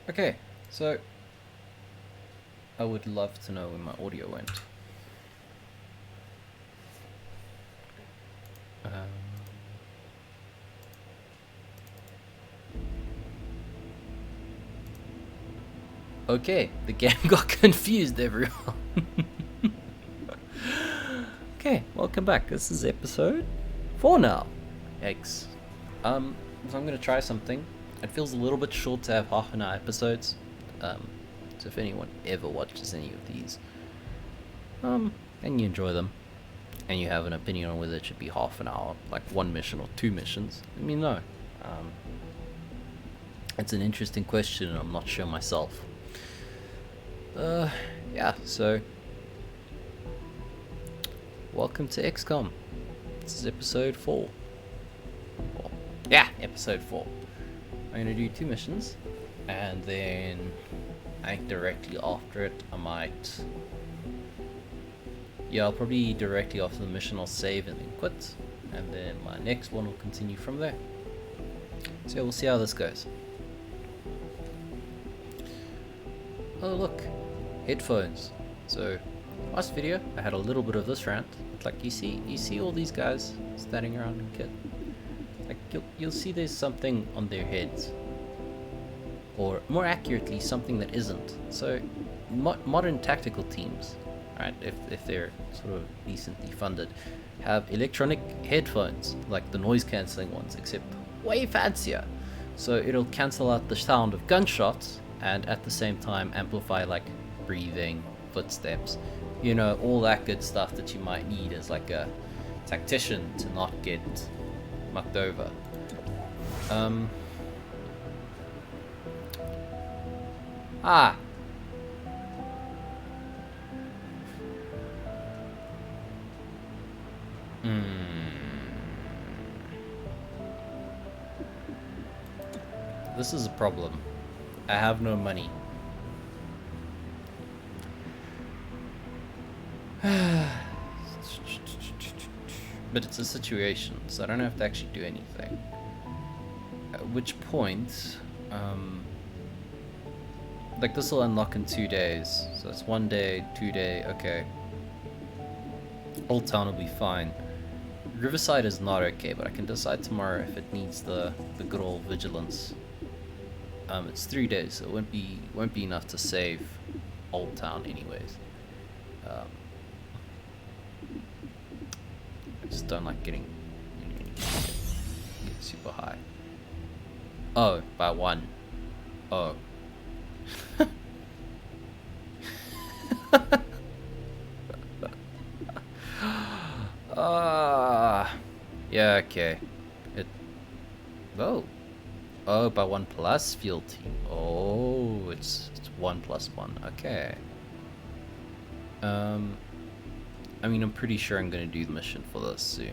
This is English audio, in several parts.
Okay, so I would love to know where my audio went. Okay, the game got confused, everyone. Okay, welcome back. This is episode 4 now. X. So I'm gonna try something. It feels a little bit short to have half an hour episodes. So if anyone ever watches any of these, and you enjoy them, and you have an opinion on whether it should be half an hour, like one mission or two missions, let me know. It's an interesting question, and I'm not sure myself. Yeah, so welcome to XCOM. This is episode 4. Episode 4. I'm gonna do 2 missions, and then I think directly after it I might... Yeah, I'll probably directly after the mission I'll save and then quit, and then my next one will continue from there. So yeah, we'll see how this goes. Oh look, headphones. So last video I had a little bit of this rant. It's like you see all these guys standing around in kit. Like you'll see there's something on their heads, or more accurately, something that isn't. So modern tactical teams, right, if they're sort of decently funded, have electronic headphones like the noise cancelling ones, except way fancier. So it'll cancel out the sound of gunshots and at the same time amplify like breathing, footsteps, you know, all that good stuff that you might need as like a tactician to not get mucked over. This is a problem. I have no money. But it's a situation, so I don't have to actually do anything. At which point, like this will unlock in 2 days. So it's 1 day, 2 day, okay. Old Town will be fine. Riverside is not okay, but I can decide tomorrow if it needs the good old vigilance. It's 3 days, so it won't be enough to save Old Town anyways. I just don't like getting super high. Oh, by 1. Oh. Yeah, okay. Oh, by 1 plus field team. Oh, it's 1 plus 1. Okay. I mean, I'm pretty sure I'm gonna do the mission for this soon.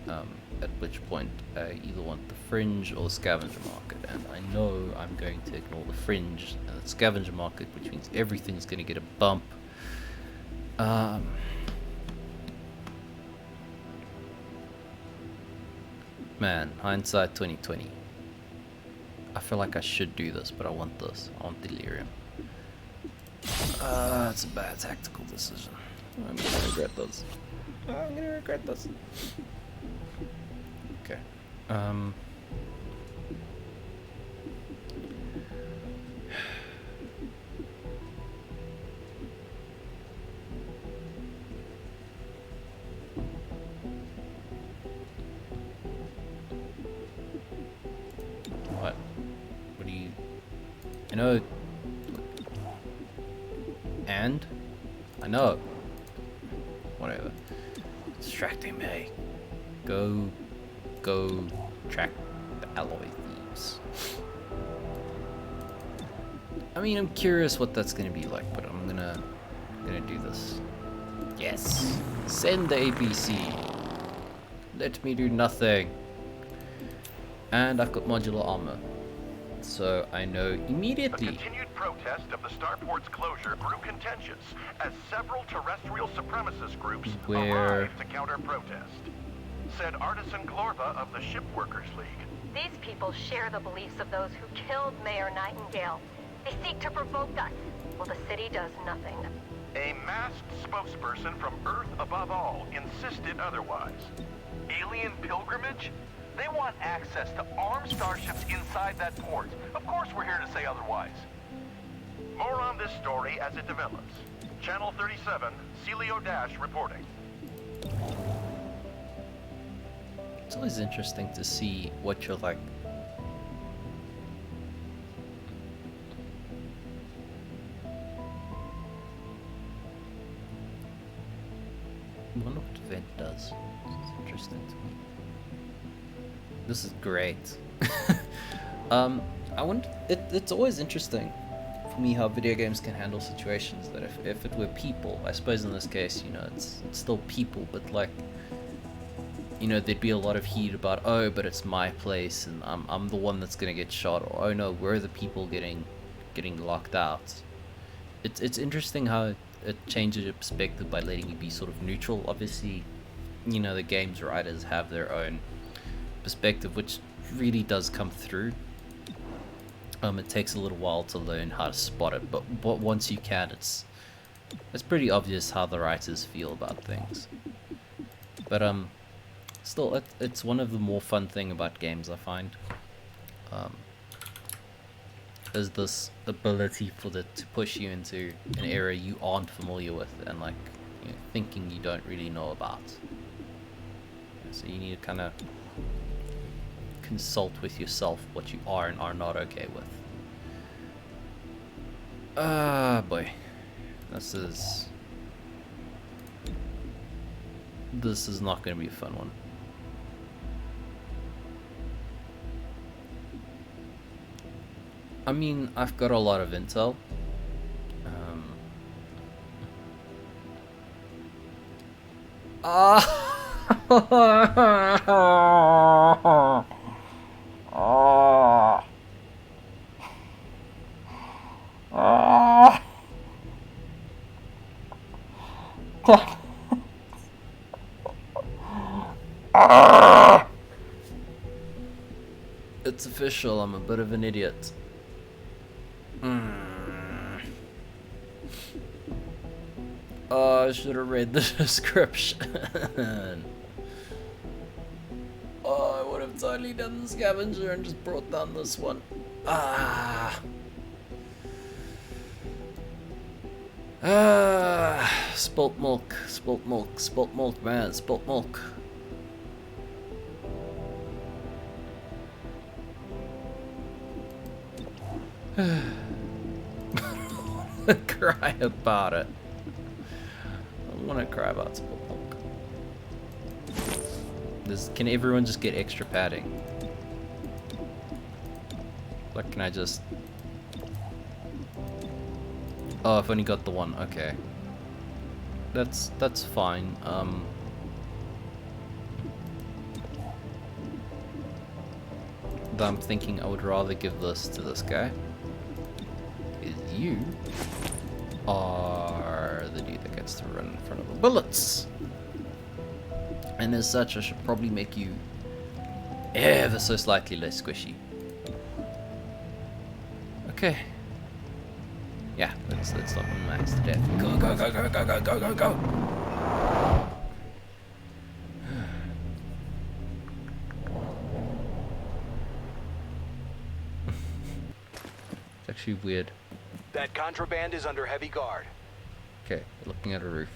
At which point I either want the fringe or the scavenger market, and I know I'm going to ignore the fringe and the scavenger market, which means everything's gonna get a bump. Man, hindsight 2020. I feel like I should do this, but I want this. I want delirium. It's a bad tactical decision. I'm gonna regret this. Okay. What? What do you... I know... And? I know. Whatever. Distracting me. Go track the alloy thieves. I mean, I'm curious what that's gonna be like, but I'm gonna do this. Yes. Send the APC. Let me do nothing. And I've got modular armor, so I know immediately. The continued protest of the starport's closure grew contentious as several terrestrial supremacist groups arrived to counter protest. Said Artisan Glorva of the Ship Workers League. These people share the beliefs of those who killed Mayor Nightingale. They seek to provoke us, while the city does nothing. A masked spokesperson from Earth above all insisted otherwise. Alien pilgrimage? They want access to armed starships inside that port. Of course we're here to say otherwise. More on this story as it develops. Channel 37, Celio Dash reporting. It's always interesting to see what you're like. I wonder what event does. It's interesting to me. This is great. I wonder. It's always interesting for me how video games can handle situations that if it were people, I suppose in this case, you know, it's still people, but like, you know, there'd be a lot of heat about, oh, but it's my place and I'm the one that's gonna get shot, or oh no, we're the people getting locked out. It's interesting how it changes your perspective by letting you be sort of neutral. Obviously, you know, the game's writers have their own perspective, which really does come through. It takes a little while to learn how to spot it, but once you can, it's pretty obvious how the writers feel about things. But still, it's one of the more fun thing about games, I find. Is this ability for it to push you into an area you aren't familiar with and like, you know, thinking you don't really know about. So you need to kind of consult with yourself what you are and are not okay with. Ah, boy, this is not going to be a fun one. I mean, I've got a lot of intel. It's official, I'm a bit of an idiot. Oh, I should have read the description. Oh, I would have totally done the scavenger and just brought down this one. Spilt milk, spilt milk, spilt milk, man, spilt milk. I want to cry about it. I want to cry about spilt milk. Can everyone just get extra padding? Like, can I just... Oh, I've only got the one. Okay. That's fine. But I'm thinking I would rather give this to this guy. Because you are the dude that gets to run in front of the bullets. And as such, I should probably make you ever so slightly less squishy. Okay. Yeah, let's stop him max to death. Go, go, go, go, go, go, go, go, go! It's actually weird. That contraband is under heavy guard. Okay, looking at a roof.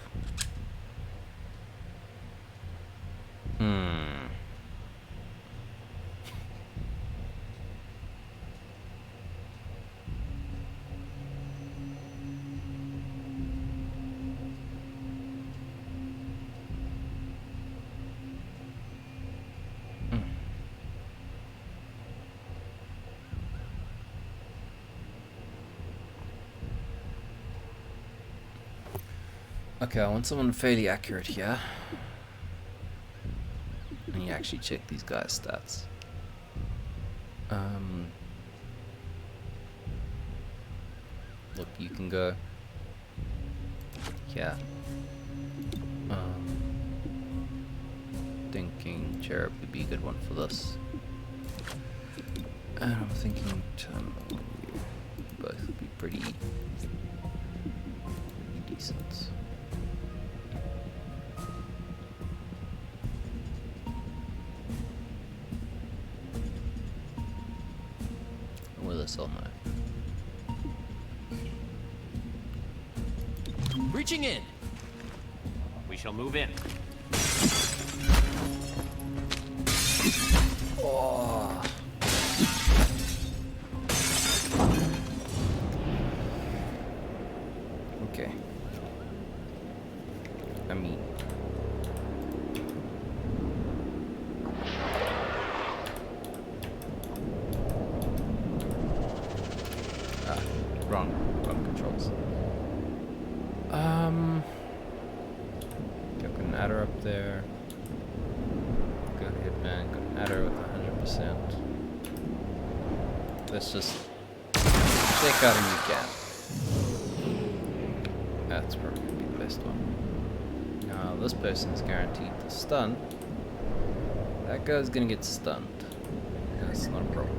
Okay, I want someone fairly accurate here. And you actually check these guys' stats. Look, you can go. Yeah. Thinking cherub would be a good one for this. And I'm thinking terminal you both would be pretty decent. Will this all know? Reaching in. We shall move in. Oh. Okay. I mean. Wrong controls. Got an adder up there. Got hitman, got an adder with 100%. Let's just take out a new cat. That's probably gonna be the best one. Now this person's guaranteed to stun. That guy's gonna get stunned. That's not a problem.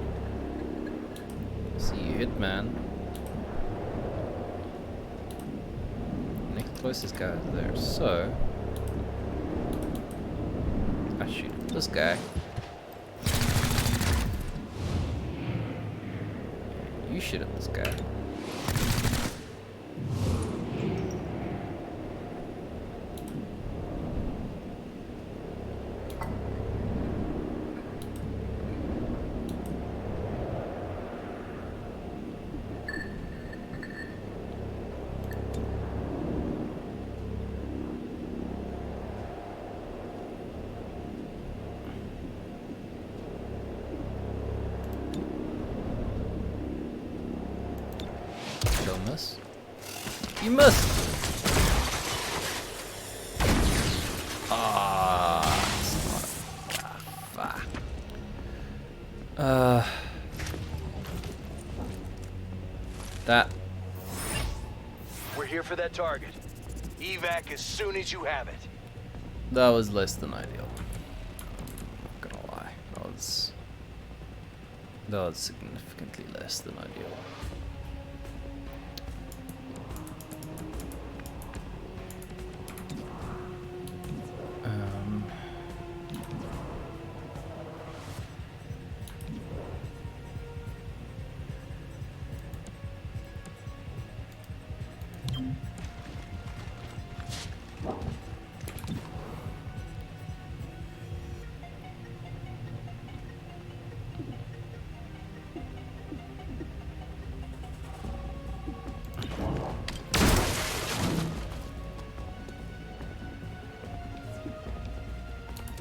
See you, hitman. Next closest guy is there, so I shoot this guy. You shoot at this guy. Miss. You missed! Ah, fuck. That. We're here for that target. Evac as soon as you have it. That was less than ideal. Not gonna lie. That was significantly less than ideal.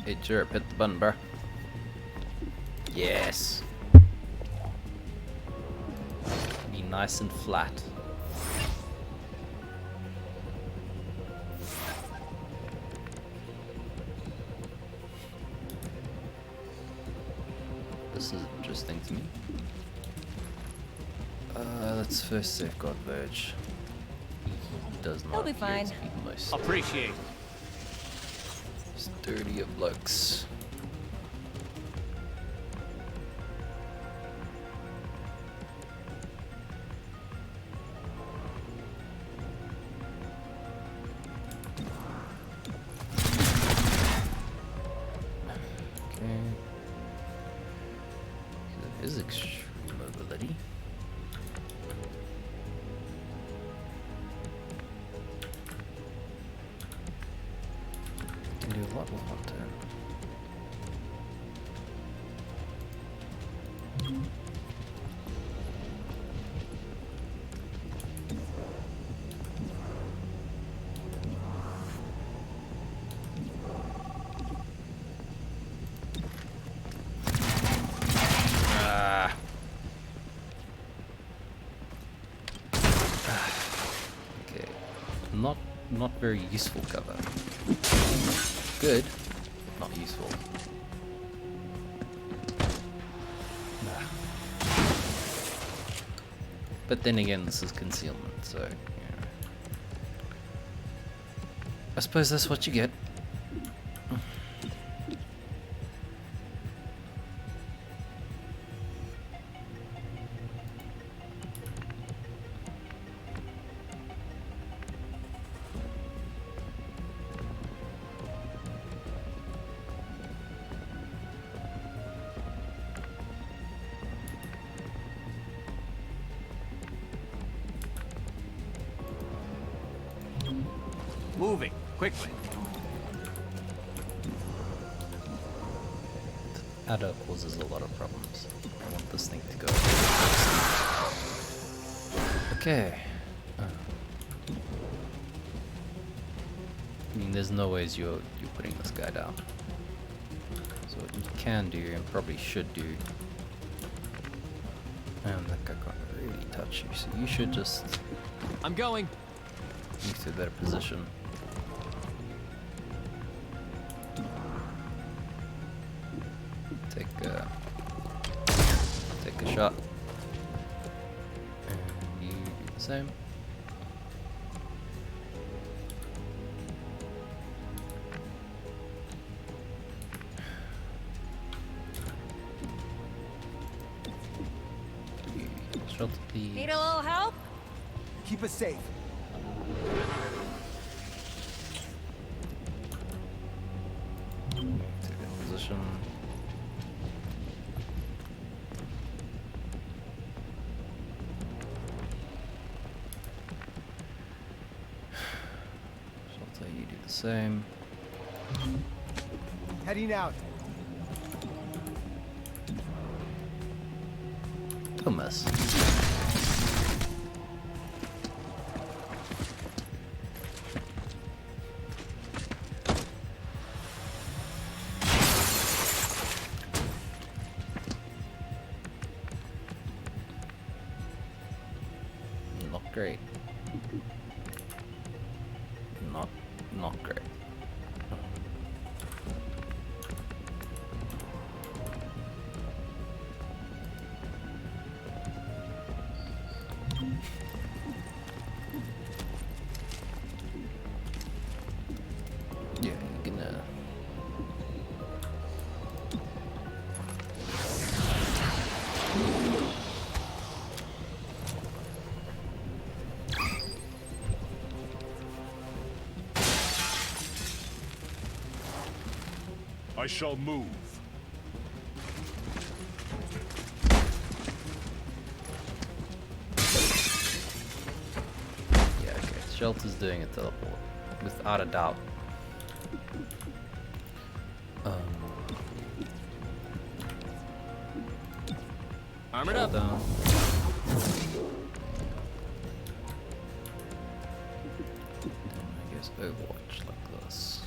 Hey, Jerp, hit the button, bro. Yes. Be nice and flat. This is interesting to me. Let's first safeguard Verge. He does not He'll be appear fine. to be the most Appreciate. sturdy of blokes. Okay. There is extreme mobility. Can do a lot with one turn. Okay, not very useful cover. Good, but not useful. But then again, this is concealment, so yeah. I suppose that's what you get. Moving, quickly. Adder causes a lot of problems. I want this thing to go. Okay. I mean, there's no ways you're putting this guy down. So what you can do, and probably should do, and that guy can't really touch you, so you should just I'm going. move to a better position. Take a shot. And you do the same. You shelter the Need a little help? Keep us safe. take a position. Shelter, you do the same. Heading out. Don't miss. Not great. Not great. Yeah, you're gonna. I shall move. Yeah, okay. Shelter's doing a teleport, without a doubt. Armored up. Down. Then I guess Overwatch like this.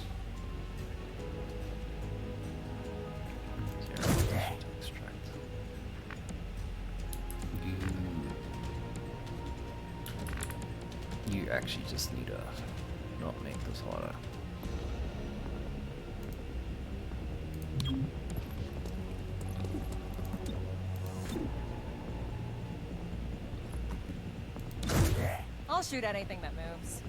Extract. You actually just need to not make this harder. I'll shoot anything that moves.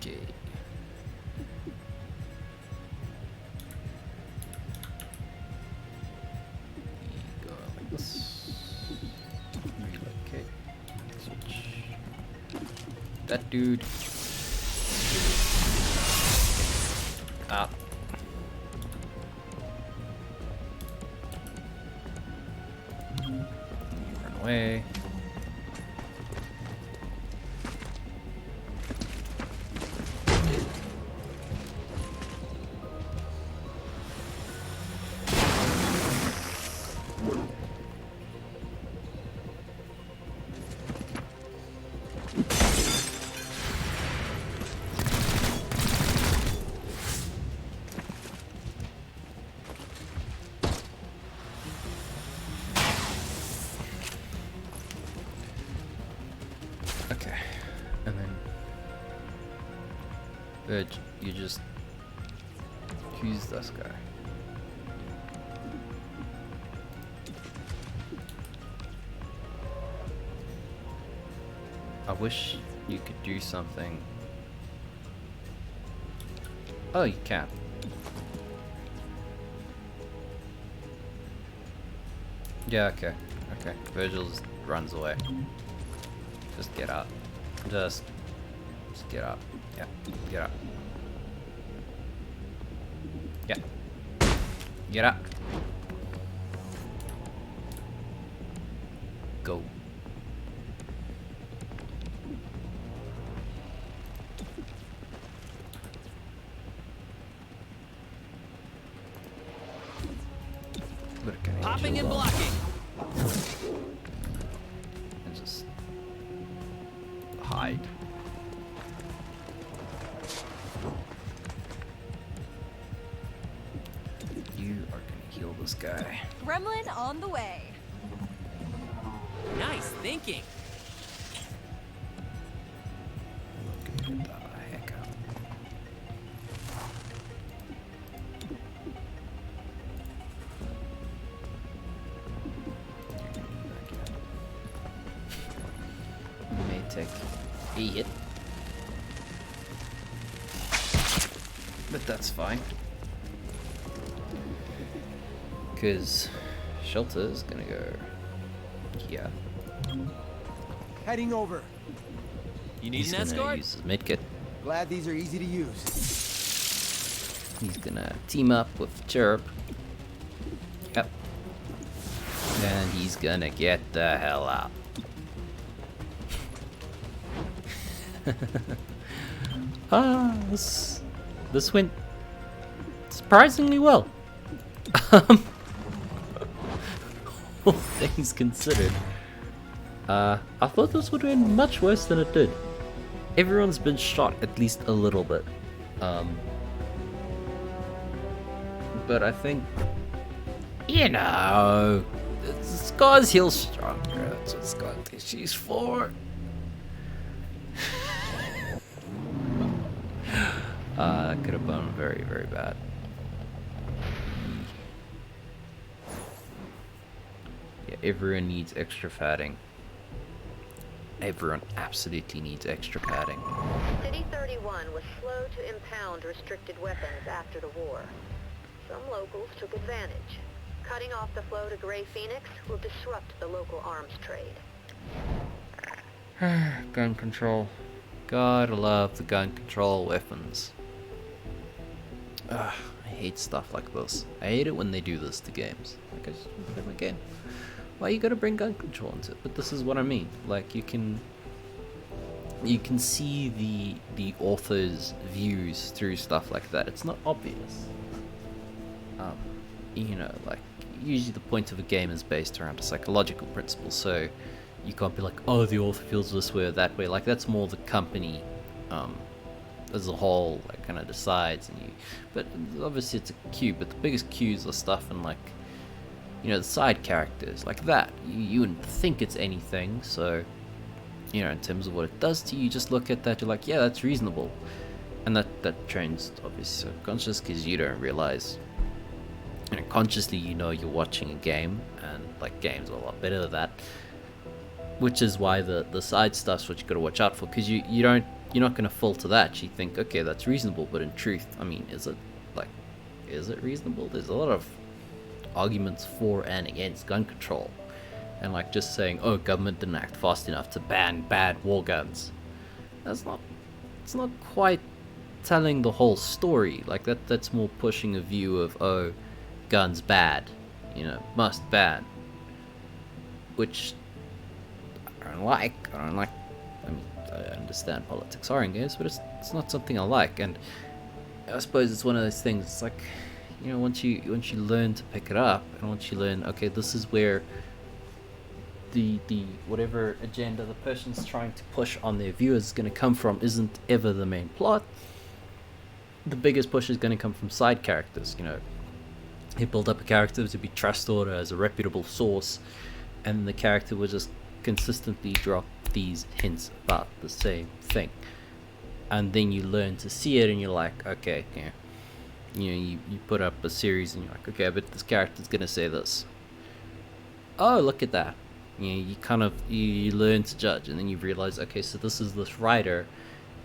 Okay. You go like this. Relocate. Switch. That dude. Ah. Run away. Okay, and then Verge, you just use this guy. I wish you could do something. Oh, you can. Yeah, okay. Okay. Virgil just runs away. Just get up. Just get up. Yeah, get up. Yeah. Get up. Go. Popping and blocking. And just hide. You are gonna heal this guy. Gremlin on the way. Nice thinking. Get the heck out. You may take a hit, but that's fine. Because Shelter is gonna go here. Heading over. You need He's an gonna escort? use his medkit. Glad these are easy to use. He's gonna team up with Chirp. Yep. And he's gonna get the hell out. This went surprisingly well. All things considered. I thought this would have been much worse than it did. Everyone's been shot at least a little bit. But I think, you know, scars heal stronger. That's what scar tissue's for. That could have been very, very bad. Yeah, everyone needs extra padding. Everyone absolutely needs extra padding. City 31 was slow to impound restricted weapons after the war. Some locals took advantage. Cutting off the flow to Grey Phoenix will disrupt the local arms trade. Gun control. Gotta love the gun control weapons. Ugh, I hate stuff like this. I hate it when they do this to games. Like, I just put it in my game. Why you gotta bring gun control into it? But this is what I mean. Like, you can see the author's views through stuff like that. It's not obvious. You know, like, usually the point of a game is based around a psychological principle, so you can't be like, oh, the author feels this way or that way. Like, that's more the company as a whole, like, kind of decides. But obviously it's a cue, but the biggest cues are stuff in, like, you know, the side characters, like that. You wouldn't think it's anything, so, you know, in terms of what it does to you, you just look at that, you're like, yeah, that's reasonable. And that trains, obviously, subconscious, because you don't realize, you know, consciously you know you're watching a game, and, like, games are a lot better than that. Which is why the side stuff's what you gotta watch out for, because you're not gonna fall to that. You think, okay, that's reasonable, but in truth, I mean, is it reasonable? There's a lot of arguments for and against gun control, and like just saying, oh, government didn't act fast enough to ban bad war guns. It's not quite telling the whole story. Like that's more pushing a view of, oh, guns bad, you know, must ban, which I don't like. I mean, I understand politics are in games, but it's not something I like. And I suppose it's one of those things. It's like, you know, once you learn to pick it up, and once you learn, okay, this is where the whatever agenda the person's trying to push on their viewers is going to come from, isn't ever the main plot. The biggest push is going to come from side characters. You know, he build up a character to be trustworthy as a reputable source, and the character will just consistently drop these hints about the same thing, and then you learn to see it, and you're like, okay, yeah, you know, you put up a series, and you're like, okay, but this character's gonna say this. Oh, look at that. You know, you learn to judge, and then you realize, okay, so this is this writer.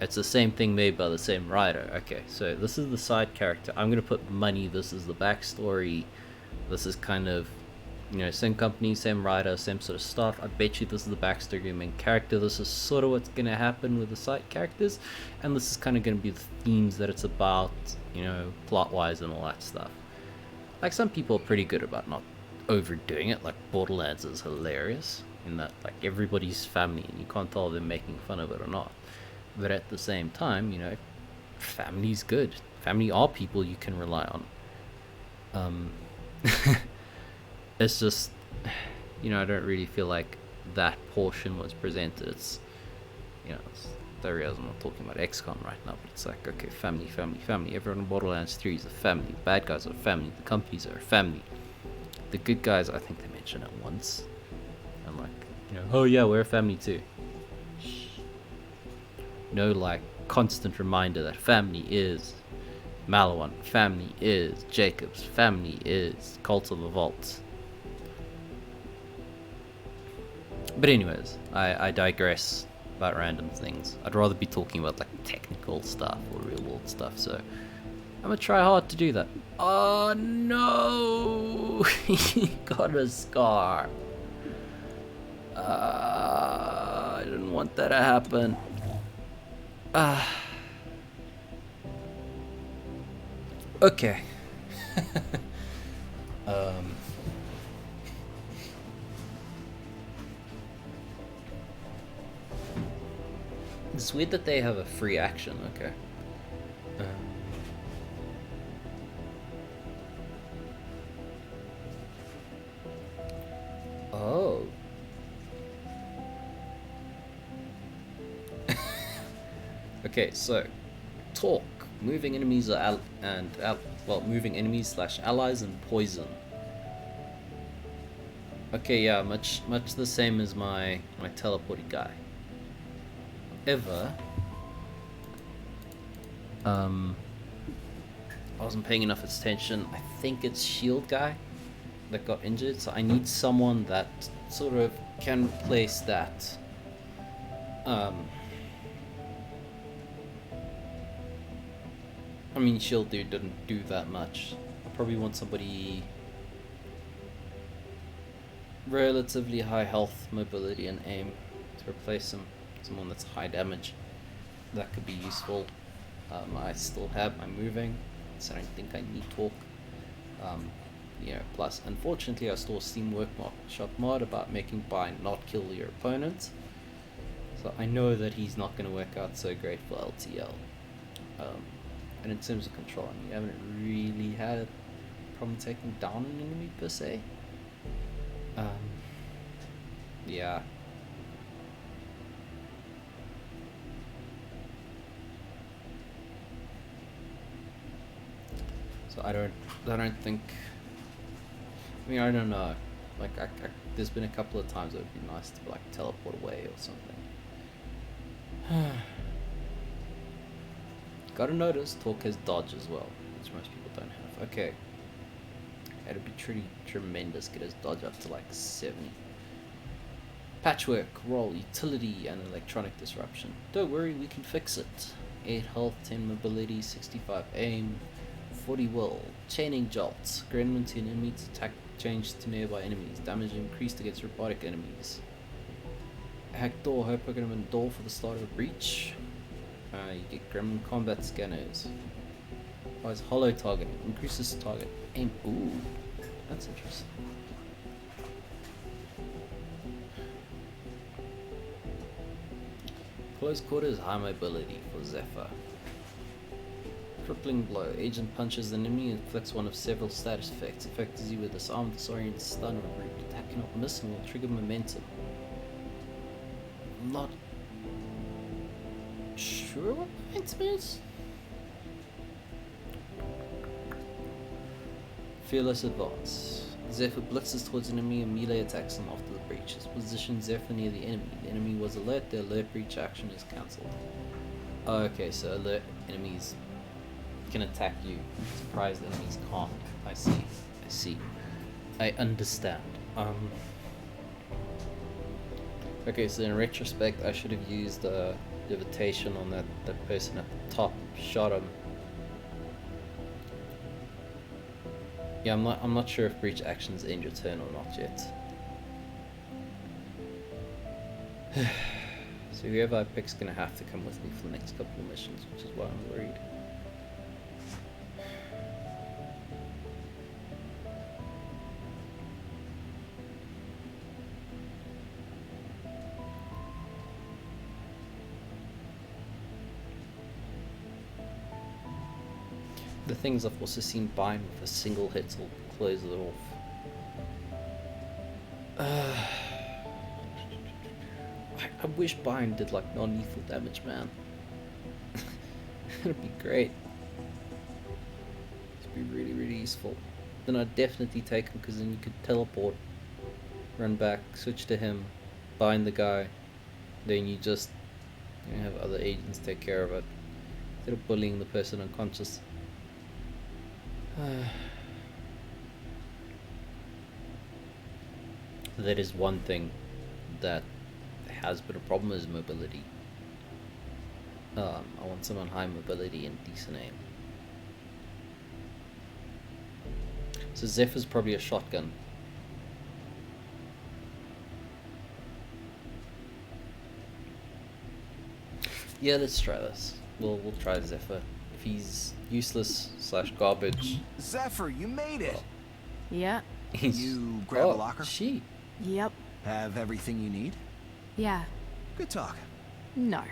It's the same thing made by the same writer. Okay, so this is the side character. I'm gonna put money. This is the backstory. This is kind of You know, same company, same writer, same sort of stuff. I bet you this is the backstory of your main character. This is sort of what's going to happen with the side characters, and this is kind of going to be the themes that it's about, you know, plot-wise and all that stuff. Like, some people are pretty good about not overdoing it. Like, Borderlands is hilarious in that, like, everybody's family, and you can't tell if they're making fun of it or not. But at the same time, you know, family's good. Family are people you can rely on. It's just, you know, I don't really feel like that portion was presented. It's, you know, it's the reason I'm not talking about XCOM right now, but it's like, okay, family, family, family. Everyone in Borderlands 3 is a family. The bad guys are a family. The companies are a family. The good guys, I think they mention it once. And like, you know, oh yeah, we're a family too. No, like, constant reminder that family is Malawan, family is Jacobs, family is Cult of the Vault. But anyways, I digress about random things. I'd rather be talking about like technical stuff or real world stuff, so I'm gonna try hard to do that. Oh no! He got a scar. I didn't want that to happen. Okay. It's weird that they have a free action, okay. Oh. Okay, so talk. Moving enemies are moving enemies slash allies and poison. Okay, yeah, much the same as my teleporty guy. However, I wasn't paying enough attention. I think it's shield guy that got injured, so I need someone that sort of can replace that. I mean, shield dude didn't do that much. I probably want somebody relatively high health, mobility, and aim to replace him. Someone that's high damage. That could be useful. I still have my moving, so I don't think I need talk. You know, plus, unfortunately, I saw a Steam Workshop mod about making buy not kill your opponent. So I know that he's not going to work out so great for LTL. And in terms of controlling, you haven't really had a problem taking down an enemy per se. Yeah. So I don't think. I mean, I don't know. Like, there's been a couple of times it would be nice to like teleport away or something. Gotta notice, Talk has dodge as well, which most people don't have. Okay. It'd be pretty tremendous, get his dodge up to like 70. Patchwork, roll, utility, and electronic disruption. Don't worry, we can fix it. 8 health, 10 mobility, 65 aim, 40 will. Chaining jolts. Gremlin to enemies, attack changed to nearby enemies. Damage increased against robotic enemies. Hack door, hope I can door for the start of a breach. You get gremlin combat scanners. Applies hollow targeting. Increases target aim. Ooh, that's interesting. Close quarters, high mobility for Zephyr. Crippling blow. Agent punches the enemy and inflicts one of several status effects. Effect is either disarm, disorient, stun, or root. Attack cannot miss and will trigger momentum. I'm not sure what momentum is. Fearless advance. Zephyr blitzes towards enemy and melee attacks him after the breach. His position Zephyr near the enemy. The enemy was alert, the alert breach action is cancelled. Oh, okay, so alert enemies can attack you. Surprised enemies can't. I see. I understand. Okay, so in retrospect I should have used levitation on that person at the top. Shot him. Yeah, I'm not sure if breach actions end your turn or not yet. So whoever I pick's gonna have to come with me for the next couple of missions, which is why I'm worried. The things I've also seen bind with a single hit will close it off. I wish bind did like non-lethal damage, man. It'd be great. It'd be really, really useful. Then I'd definitely take him, because then you could teleport, run back, switch to him, bind the guy, then you just have other agents take care of it instead of bullying the person unconscious. That is one thing that has been a problem, is mobility. I want someone high mobility and decent aim. So Zephyr's probably a shotgun. Yeah, let's try this. We'll try Zephyr. If he's useless / garbage. Zephyr, you made it. Well, Yeah. he's, You grab a oh, locker? She. Yep. Have everything you need? Yeah. Good talk. No.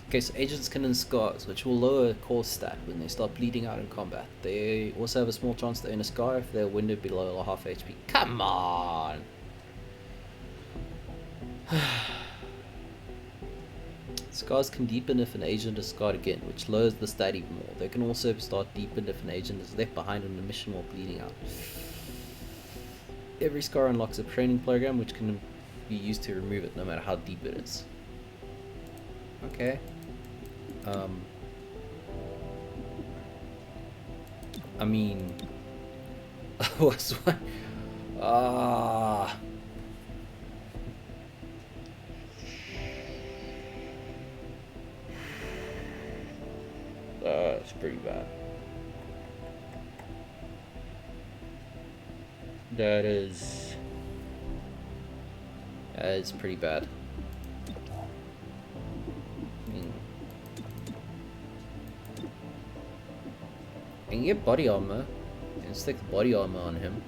Okay, so agents can earn scars, which will lower core stat when they start bleeding out in combat. They also have a small chance to earn a scar if they're wounded below half HP. Come on! Scars can deepen if an agent is scarred again, which lowers the stat even more. They can also start deepened if an agent is left behind on a mission while bleeding out. Every scar unlocks a training program which can be used to remove it, no matter how deep it is. Okay. I mean, what's one? It's pretty bad. That is pretty bad. I can get body armor and stick the body armor on him.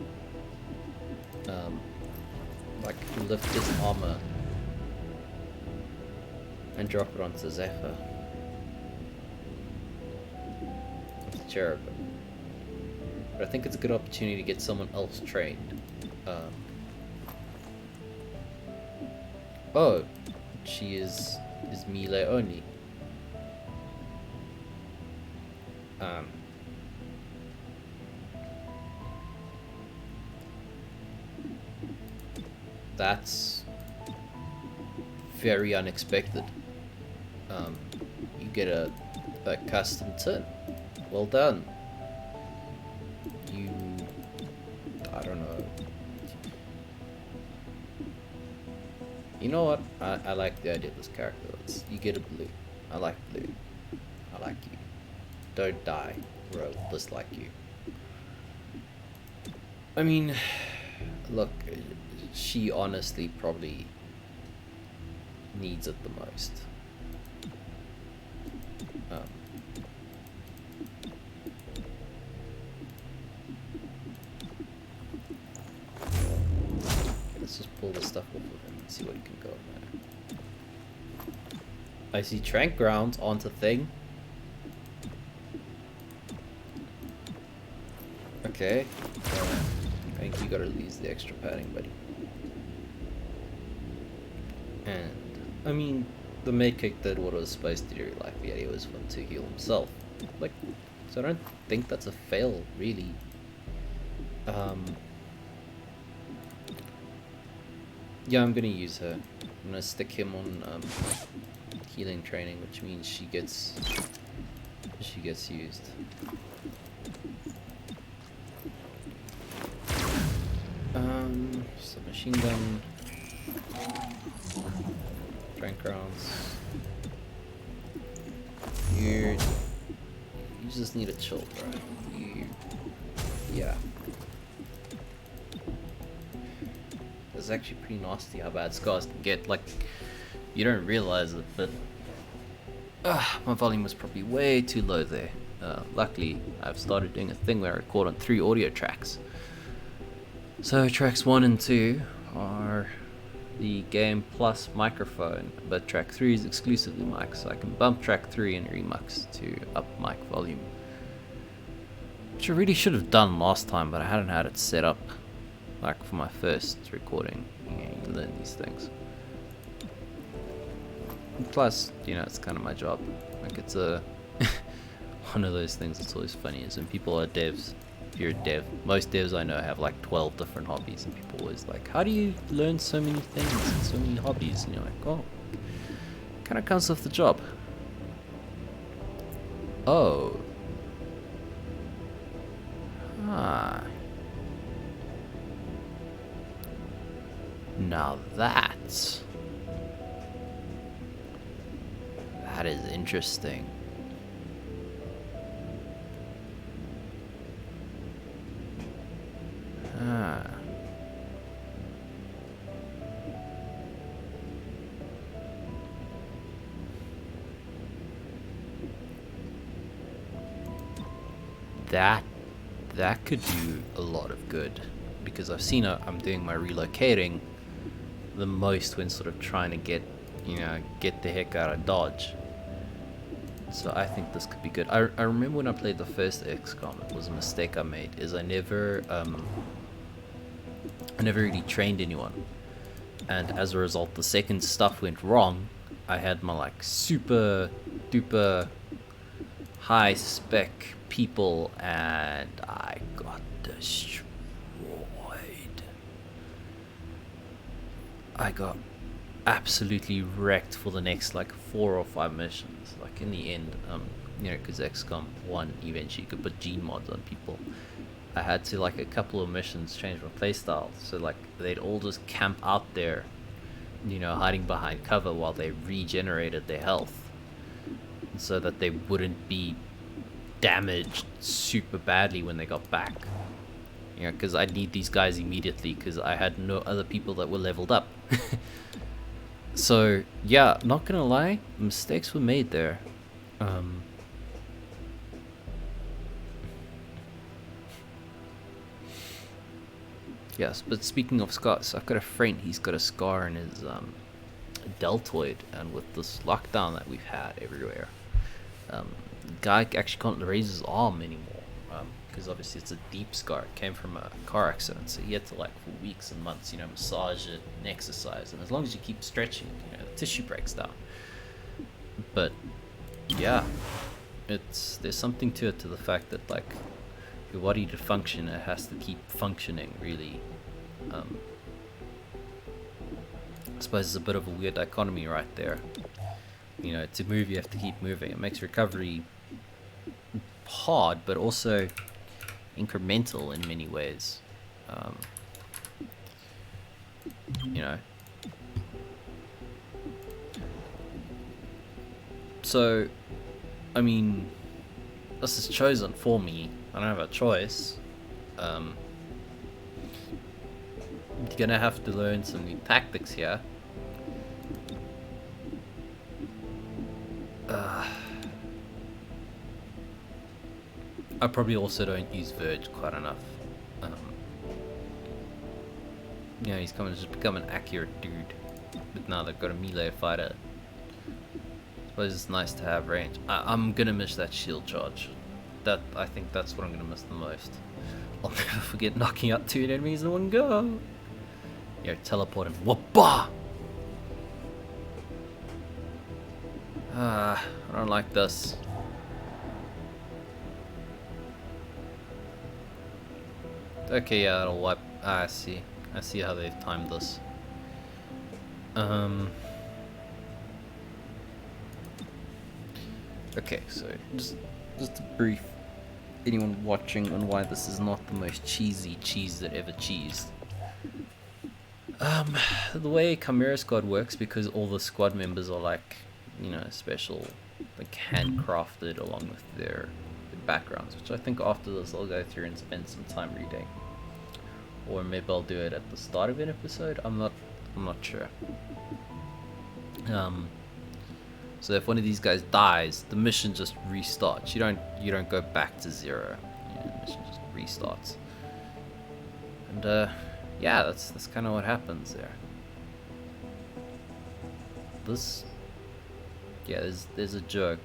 Like lift his armor and drop it onto Zephyr. It's cherubim. But I think it's a good opportunity to get someone else trained. Oh, she is melee only. That's very unexpected. You get a custom turn. Well done. I don't know. You know what? I like the idea of this character. You get a blue. I like blue. I like you. Don't die, or I'll dislike you. I mean, look, she honestly probably needs it the most. Let's just pull the stuff off of him and see what he can go there. I see trank grounds onto thing. Okay. I think you gotta use the extra padding, buddy. And I mean, the medkit did what it was supposed to do. Like the idea was for him to heal himself. Like, so I don't think that's a fail, really. Yeah, I'm gonna use her. I'm gonna stick him on healing training, which means she gets she gets used. Submachine gun, trank rounds. You just need to chill, bro. Yeah. It's actually pretty nasty how bad scars can get. Like, you don't realize it, but my volume was probably way too low there. Luckily, I've started doing a thing where I record on 3 audio tracks. So tracks 1 and 2 are the game plus microphone, but track 3 is exclusively mic, so I can bump track 3 and remix to up mic volume. Which I really should have done last time, but I hadn't had it set up. Like for my first recording, you learn these things. And plus, you know, it's kind of my job. Like, it's a one of those things that's always funny is when people are devs. If you're a dev, most devs I know have like 12 different hobbies, and people always like, how do you learn so many things and so many hobbies? And you're like, oh, kind of comes with the job. Oh. Ah. Now that is interesting. That could do a lot of good, because I've seen I'm doing my relocating the most when sort of trying to get the heck out of Dodge. So I think this could be good. I remember when I played the first XCOM, it was a mistake I made, is I never really trained anyone, and as a result the second stuff went wrong. I had my like super duper high spec people and I got destroyed. I got absolutely wrecked for the next like 4 or 5 missions. Like in the end, you know, because XCOM 1 eventually you could put gene mods on people. I had to, like, a couple of missions change my playstyle, so like they'd all just camp out there, you know, hiding behind cover while they regenerated their health, so that they wouldn't be damaged super badly when they got back. You know, because I need these guys immediately because I had no other people that were leveled up. So yeah, not gonna lie, mistakes were made there. Yes, but speaking of scars, I've got a friend, he's got a scar in his deltoid, and with this lockdown that we've had everywhere, the guy actually can't raise his arm anymore, because obviously it's a deep scar. It came from a car accident, so he had to, like, for weeks and months, you know, massage it and exercise, and as long as you keep stretching, you know, the tissue breaks down. But yeah, there's something to it, to the fact that, like, your body to function, it has to keep functioning, really. I suppose it's a bit of a weird dichotomy right there. You know, to move you have to keep moving. It makes recovery hard, but also incremental in many ways. You know. So, I mean, this is chosen for me. I don't have a choice. You're gonna have to learn some new tactics here. I probably also don't use Verge quite enough. You know, he's coming to just become an accurate dude. But now they've got a melee fighter. I suppose it's nice to have range. I'm gonna miss that shield charge. I think that's what I'm gonna miss the most. I'll never forget knocking out 2 enemies in one go. Yeah, teleport him. Whoopah! I don't like this. Okay, yeah, it'll wipe. I see. I see how they've timed this. Okay, so just just to brief anyone watching on why this is not the most cheesy cheese that ever cheesed. The way Chimera Squad works, because all the squad members are like, you know, special, like handcrafted along with their backgrounds, which I think after this I'll go through and spend some time reading, or maybe I'll do it at the start of an episode. I'm not sure. So if one of these guys dies, the mission just restarts. You don't go back to zero. You know, the mission just restarts. And yeah, that's kind of what happens there. There's a joke.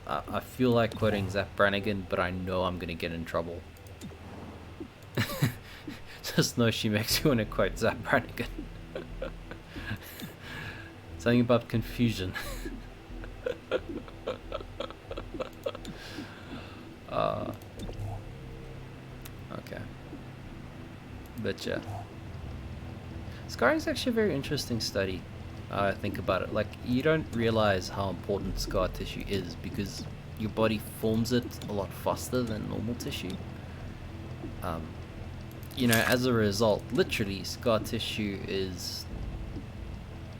I feel like quoting Zap Brannigan, but I know I'm gonna get in trouble. Just know she makes me want to quote Zap Brannigan. Something about confusion. Okay. But yeah. Scarring is actually a very interesting study. Think about it. Like, you don't realize how important scar tissue is because your body forms it a lot faster than normal tissue. You know, as a result, literally, scar tissue is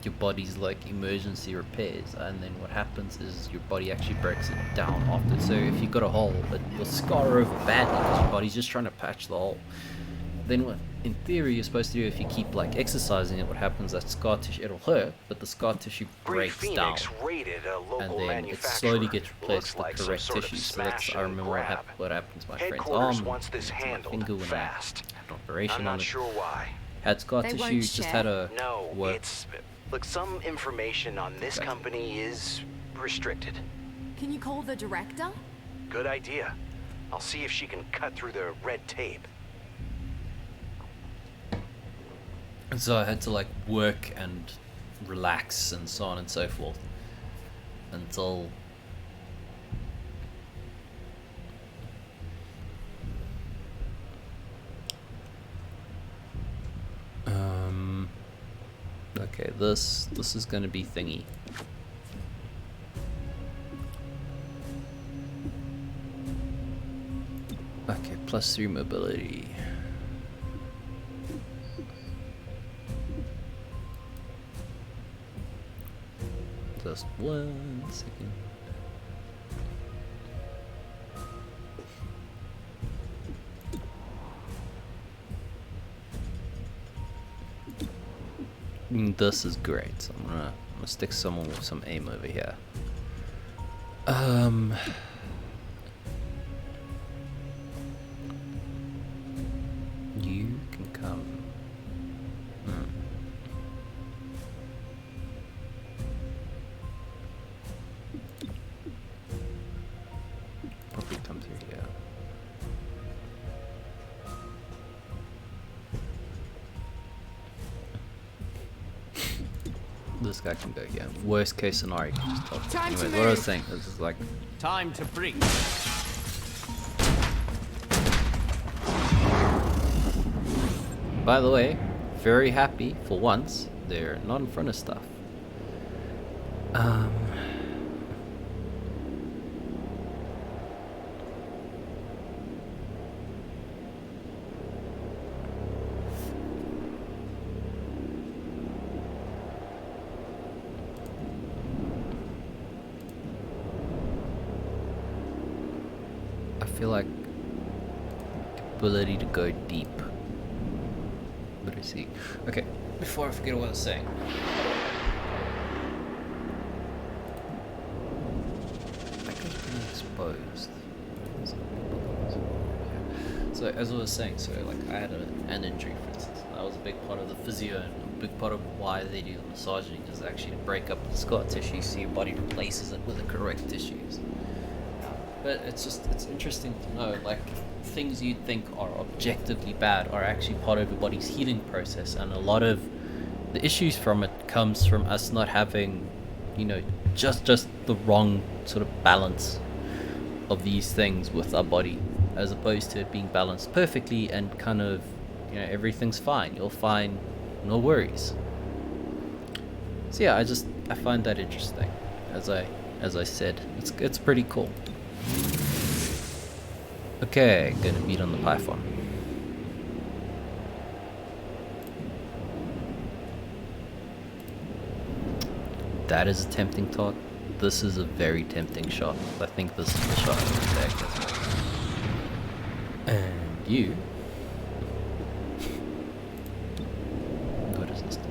your body's like emergency repairs, and then what happens is your body actually breaks it down after. So if you've got a hole, it will scar over badly because your body's just trying to patch the hole. Then what in theory you're supposed to do, if you keep like exercising it, what happens, that scar tissue, it'll hurt, but the scar tissue breaks down, and then it slowly gets replaced with the correct tissue. So that's, I remember what happened to my friend's arm, my finger when I had an operation on it. Had scar tissue, just had a work. Look, some information on this company is restricted. Can you call the director? Good idea. I'll see if she can cut through the red tape. And so I had to like work and relax and so on and so forth until okay, this is gonna be thingy. Okay, +3 mobility. Just 1 second. This is great. So I'm gonna stick someone with some aim over here. You can come. Probably come through here. This guy can go here. Worst case scenario, you can just talk. Anyway, what I was saying, this is like Time to breach. By the way, very happy for once they're not in front of stuff. I feel like the ability to go deep. What do I see? Okay, before I forget what I was saying. That guy's being exposed. So as I was saying, so like I had an injury, for instance. That was a big part of the physio, and a big part of why they do the massaging is actually to break up the scar tissue so your body replaces it with the correct tissues. But it's interesting to know, like, things you'd think are objectively bad are actually part of your body's healing process, and a lot of the issues from it comes from us not having, you know, just the wrong sort of balance of these things with our body, as opposed to it being balanced perfectly and kind of, you know, everything's fine, you'll find no worries. So yeah, I find that interesting. As I said, it's pretty cool. Okay, gonna beat on the python. That is a tempting thought. This is a very tempting shot. I think this is the shot I'm gonna take. And you. What is this thing?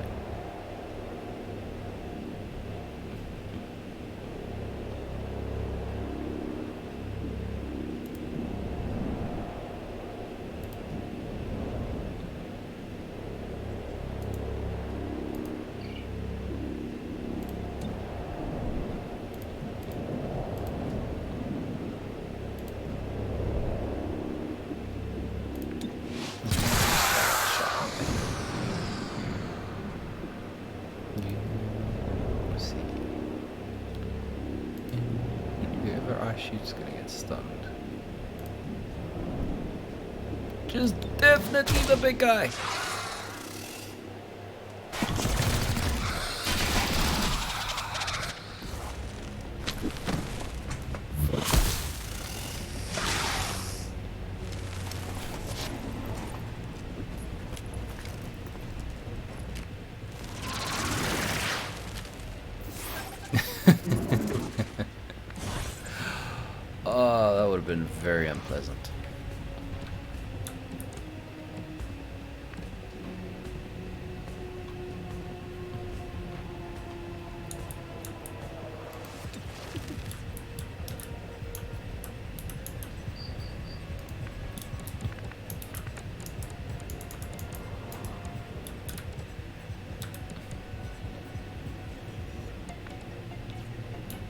Shoot's gonna get stunned. Just definitely the big guy. Oh, that would have been very unpleasant.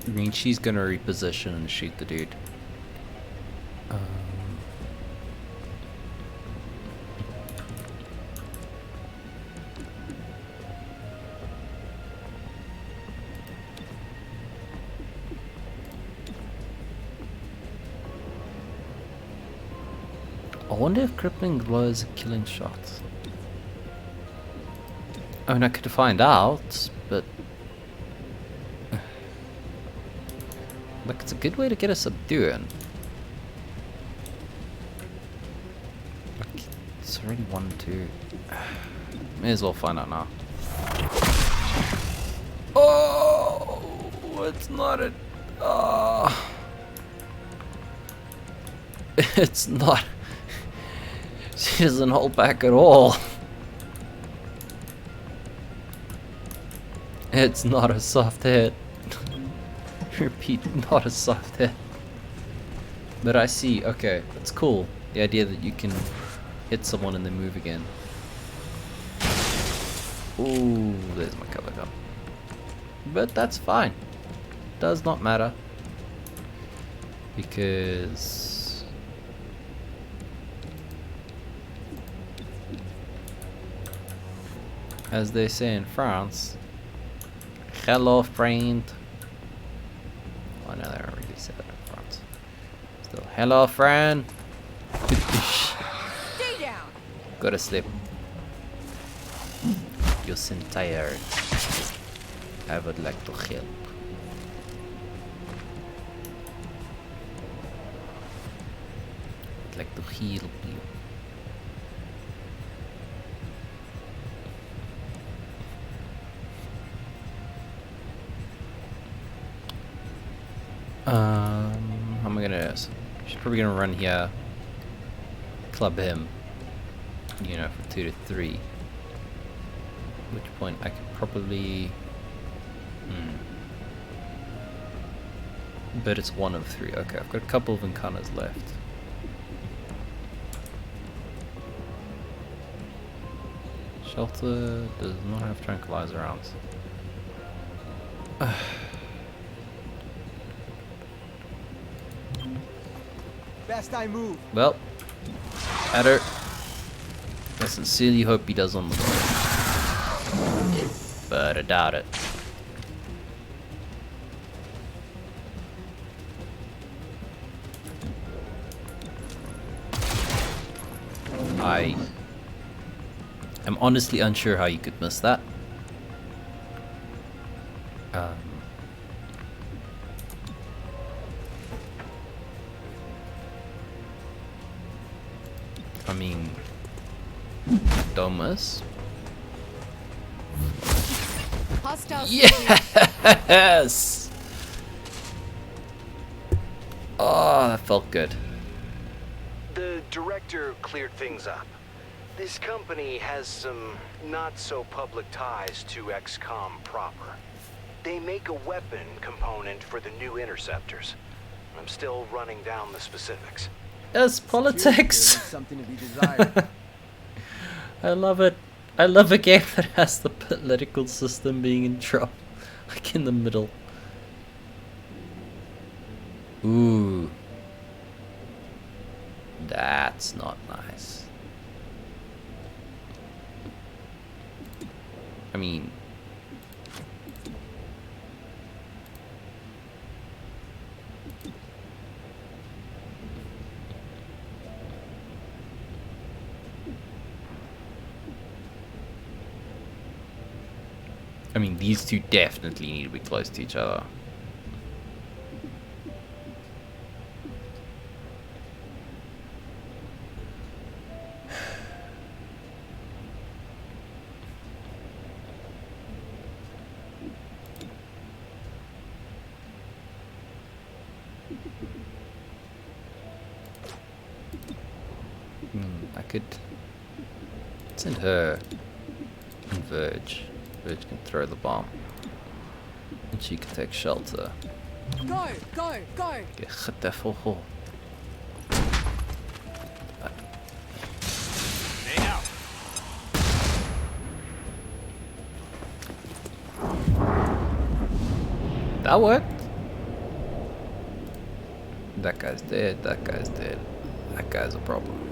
I mean, she's gonna reposition and shoot the dude. I wonder if crippling blow is a killing shot. I mean, I could find out, but like, it's a good way to get a subduing. Like, it's already 1-2. May as well find out now. Oh, it's not a. It's not. She doesn't hold back at all. It's not a soft hit. Repeat, not a soft hit. But I see, okay, that's cool. The idea that you can hit someone and then move again. Ooh, there's my cover gun. But that's fine. Does not matter. Because as they say in France, hello friend. Oh no, they don't really say that in France. Still, hello friend. Stay down. Go to sleep. You seem tired. I would like to help. I'd like to heal you. How am I gonna? She's probably gonna run here, club him, you know, for 2 to 3. At which point I could probably. But it's 1 of 3. Okay, I've got a couple of encounters left. Shelter does not have tranquilizer rounds. Best I move. Well, Adder, I sincerely hope he does on the board. But I doubt it. I am honestly unsure how you could miss that. I mean, Domus. Hostile. Yes! Oh, that felt good. The director cleared things up. This company has some not-so-public ties to XCOM proper. They make a weapon component for the new interceptors. I'm still running down the specifics. Yes, politics! Something to be desired. I love it. I love a game that has the political system being in trouble. Like in the middle. Ooh. That's not nice. I mean... these two definitely need to be close to each other. I could send her and Verge. Verge can throw the bomb. And she can take shelter. Go, go, go. Get that full hole. Stay out. That worked. That guy's dead. That guy's dead. That guy's a problem.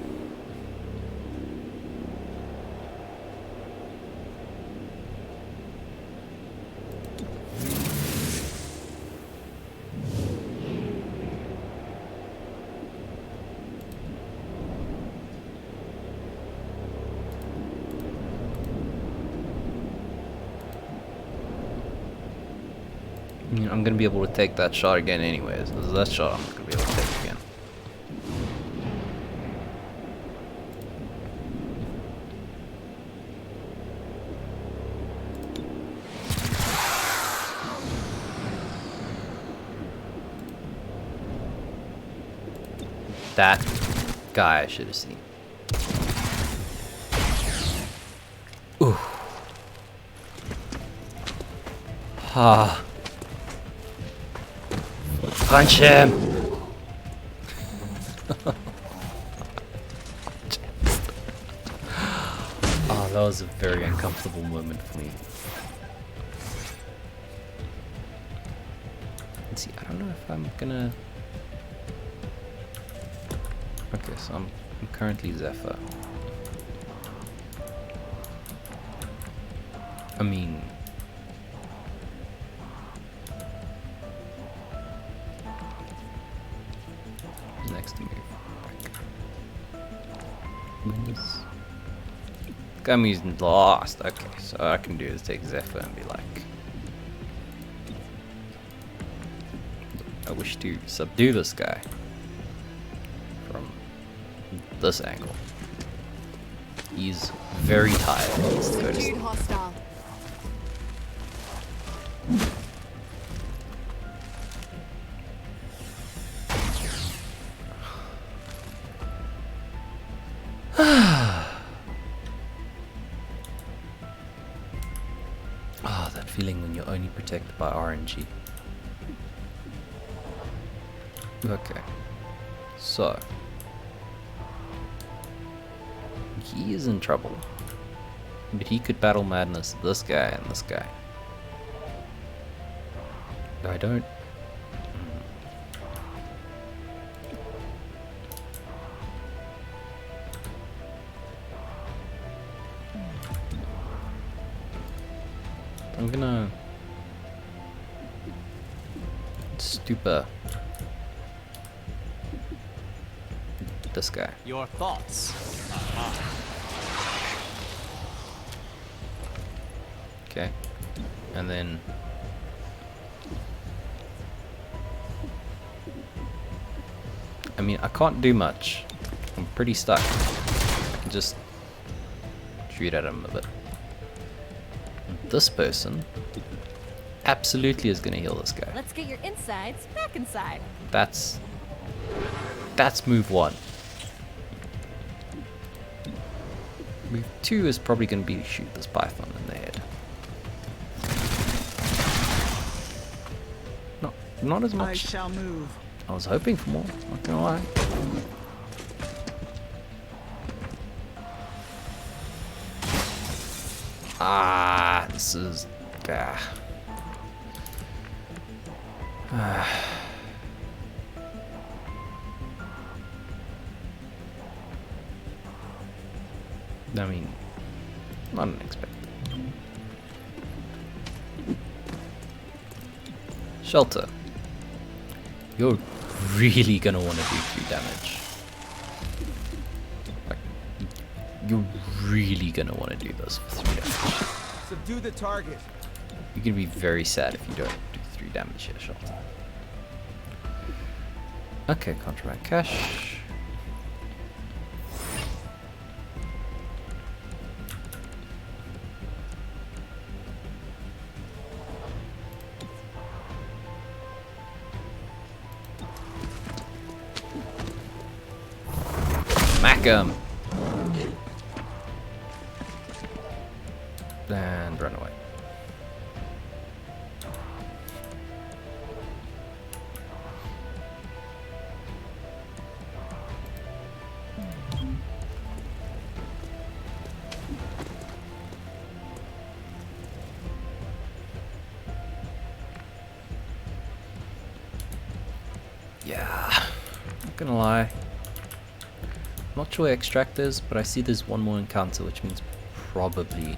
I'm gonna be able to take that shot again anyways. That shot I'm gonna be able to take again. That guy I should have seen. Ooh. Ah. Punch him! Oh, that was a very uncomfortable moment for me. Let's see, I don't know if I'm gonna... Okay, so I'm currently Zephyr. I mean... next to me. Gummy's lost. Okay, so all I can do is take Zephyr and be like, I wish to subdue this guy from this angle. He's very tired. He needs to go to sleep. Subdued hostile. Ah, that feeling when you're only protected by RNG. Okay, so he is in trouble, but he could battle madness this guy and this guy. I don't. I'm gonna stupor this guy. Your thoughts. Okay, and then I mean I can't do much. I'm pretty stuck. can just shoot at him a bit. This person absolutely is going to heal this guy. Let's get your insides back inside. That's move 1. Move 2 is probably going to be to shoot this python in the head. Not as much. I shall move. I was hoping for more, not gonna lie. This is... I mean, not unexpected. Shelter. You're really gonna want to do 3 damage. Like, you're really gonna want to do this for 3 damage. Subdue the target. You're gonna be very sad if you don't do 3 damage here, Shelter. Okay, contraband cash. Smack him! And run away. Yeah, not gonna lie. Not sure where extract is, but I see there's one more encounter, which means probably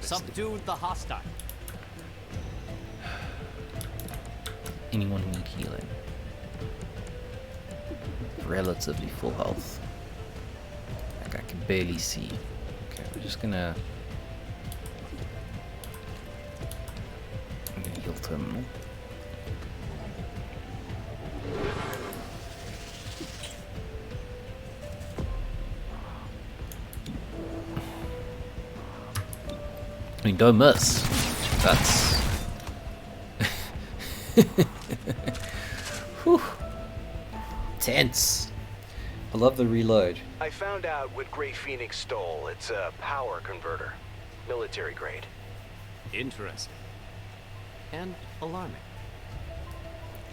Subdued the hostile. Anyone need healing? Relatively full health. Like I can barely see. Okay, we're just gonna heal terminal. I mean, don't miss. That's... Whew. Tense. I love the reload. I found out what Grey Phoenix stole. It's a power converter. Military grade. Interesting. And alarming.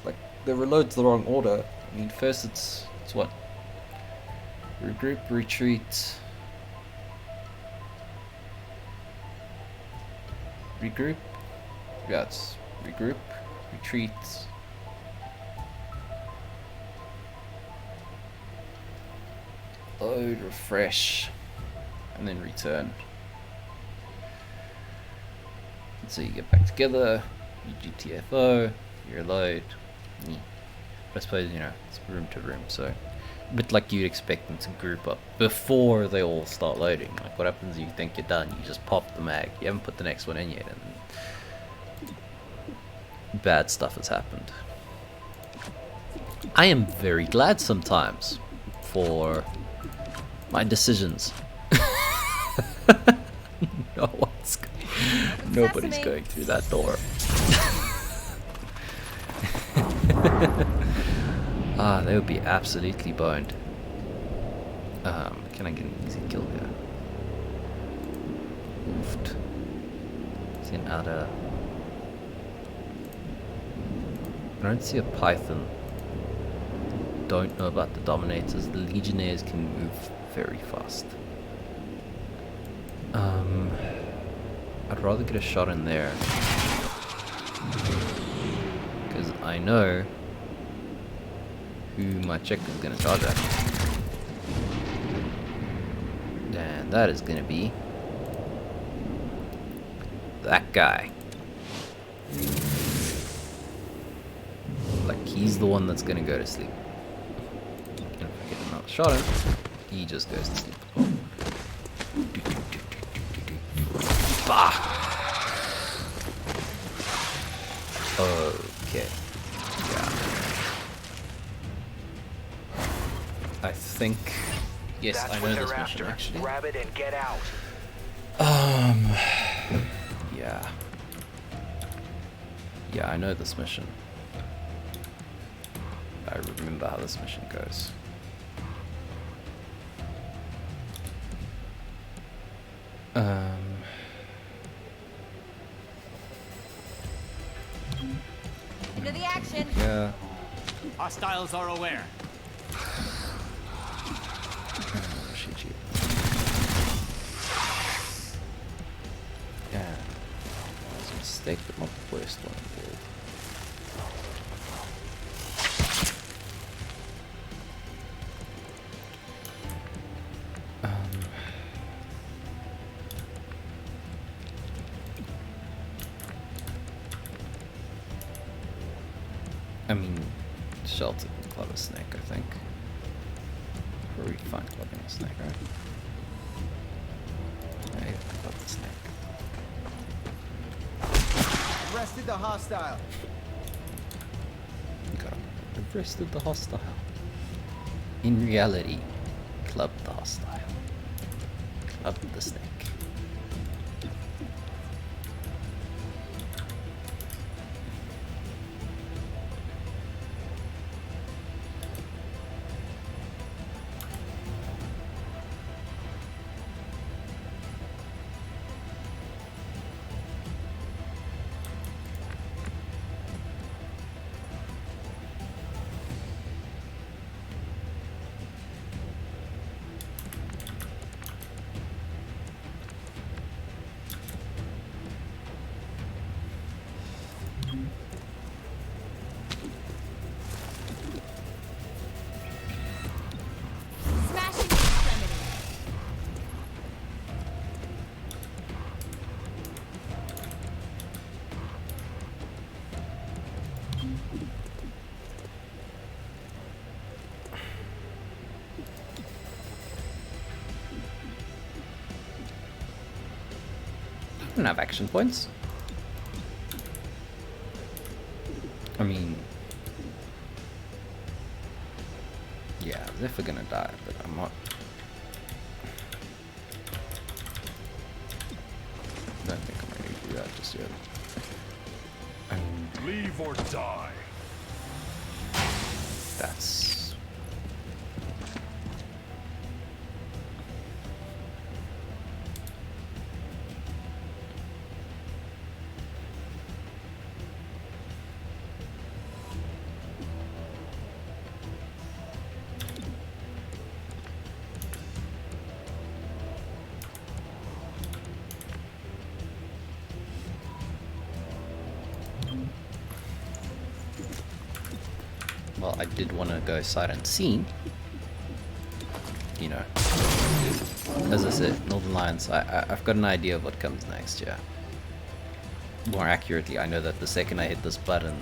Like, the reload's the wrong order. I mean, first it's what? Regroup, retreat... Regroup? Yeah, it's regroup, retreat. Load, refresh, and then return. And so you get back together, you GTFO, you reload. But I suppose, you know, it's room to room, so a bit like you'd expect them to group up before they all start loading. Like, what happens if you think you're done? You just pop the mag. You haven't put the next one in yet, and bad stuff has happened. I am very glad sometimes for my decisions. Nobody's going through that door. They would be absolutely boned. Can I get an easy kill here? Oofed. See an adder. I don't see a python. Don't know about the dominators. The legionnaires can move very fast. I'd rather get a shot in there, because I know who my chick is going to charge at. And that is going to be that guy. Like, he's the one that's going to go to sleep. And if I get another shot in, he just goes to sleep. Bah! Okay. think. Yes, That's I what know they're this mission after. actually. Grab it and get out. Yeah. Yeah, I know this mission. I remember how this mission goes. Into the action. Yeah. Hostiles are aware. Shoot you. Yeah. That was a mistake, but not the worst one in the world. I mean, shelter can club a snake, I think. Where we find clubbing a snake, right? Yeah, club the snake. Arrested the hostile. Got arrested the hostile. In reality, club the hostile. Club the snake. Smashing extremity. I don't have action points. I mean, yeah, as if we're gonna die, but I'm not. I don't think I'm ready to do that just yet. I mean, Leave or die. that's. Well, I did want to go sight unseen. You know, as I said, Northern Lions, I've got an idea of what comes next, yeah. More accurately, I know that the second I hit this button,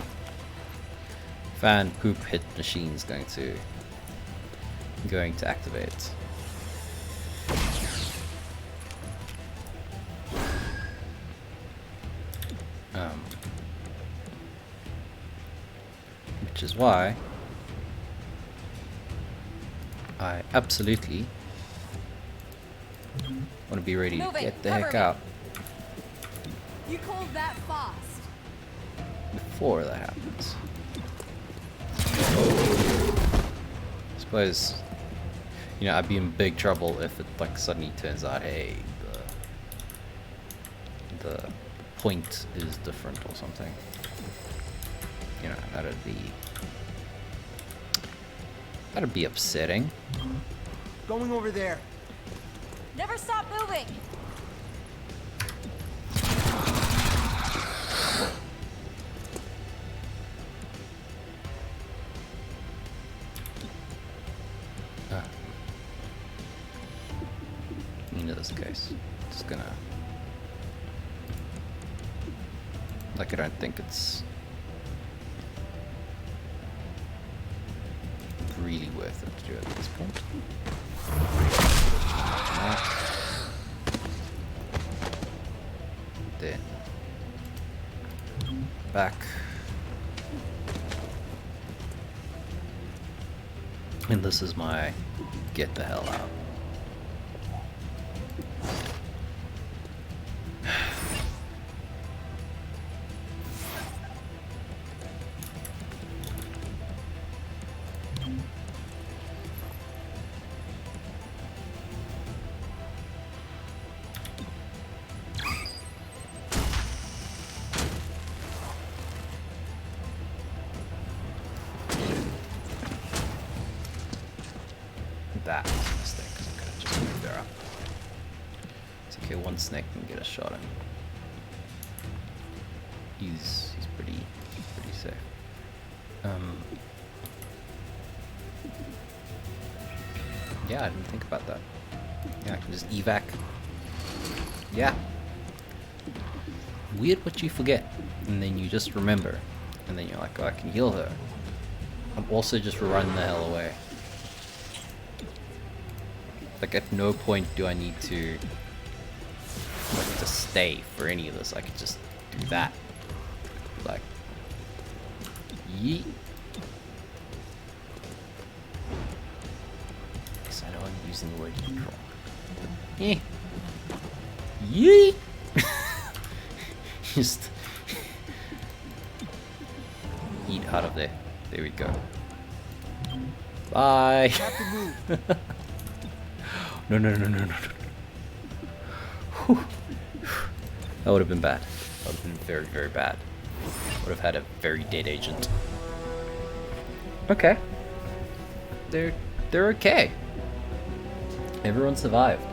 fan poop hit machine's going to activate. Which is why I absolutely want to be ready to Moving, get the cover heck me. out You called that fast. before that happens. I suppose, you know, I'd be in big trouble if it like suddenly turns out, hey, the point is different or something. You know, that'd be upsetting. Going over there. Never stop moving. In this case, just gonna, like, I don't think it's really worth it to do at this point. Then back, and this is my get the hell out. That was a mistake, 'cause I could have just moved her up. It's okay, one snake can get a shot at him. He's pretty safe. Yeah, I didn't think about that. Yeah, I can just evac. Yeah. Weird what you forget, and then you just remember, and then you're like, oh, I can heal her. I'm also just run the hell away. Like, at no point do I need to stay for any of this. I could just do that. Like, yeet. Yes, I know I'm using the word control. But, yeet. Just eat out of there. There we go. Bye. Have to move. No. Whew. That would have been bad. That would have been very, very bad. Would have had a very dead agent. Okay. They're okay. Everyone survived.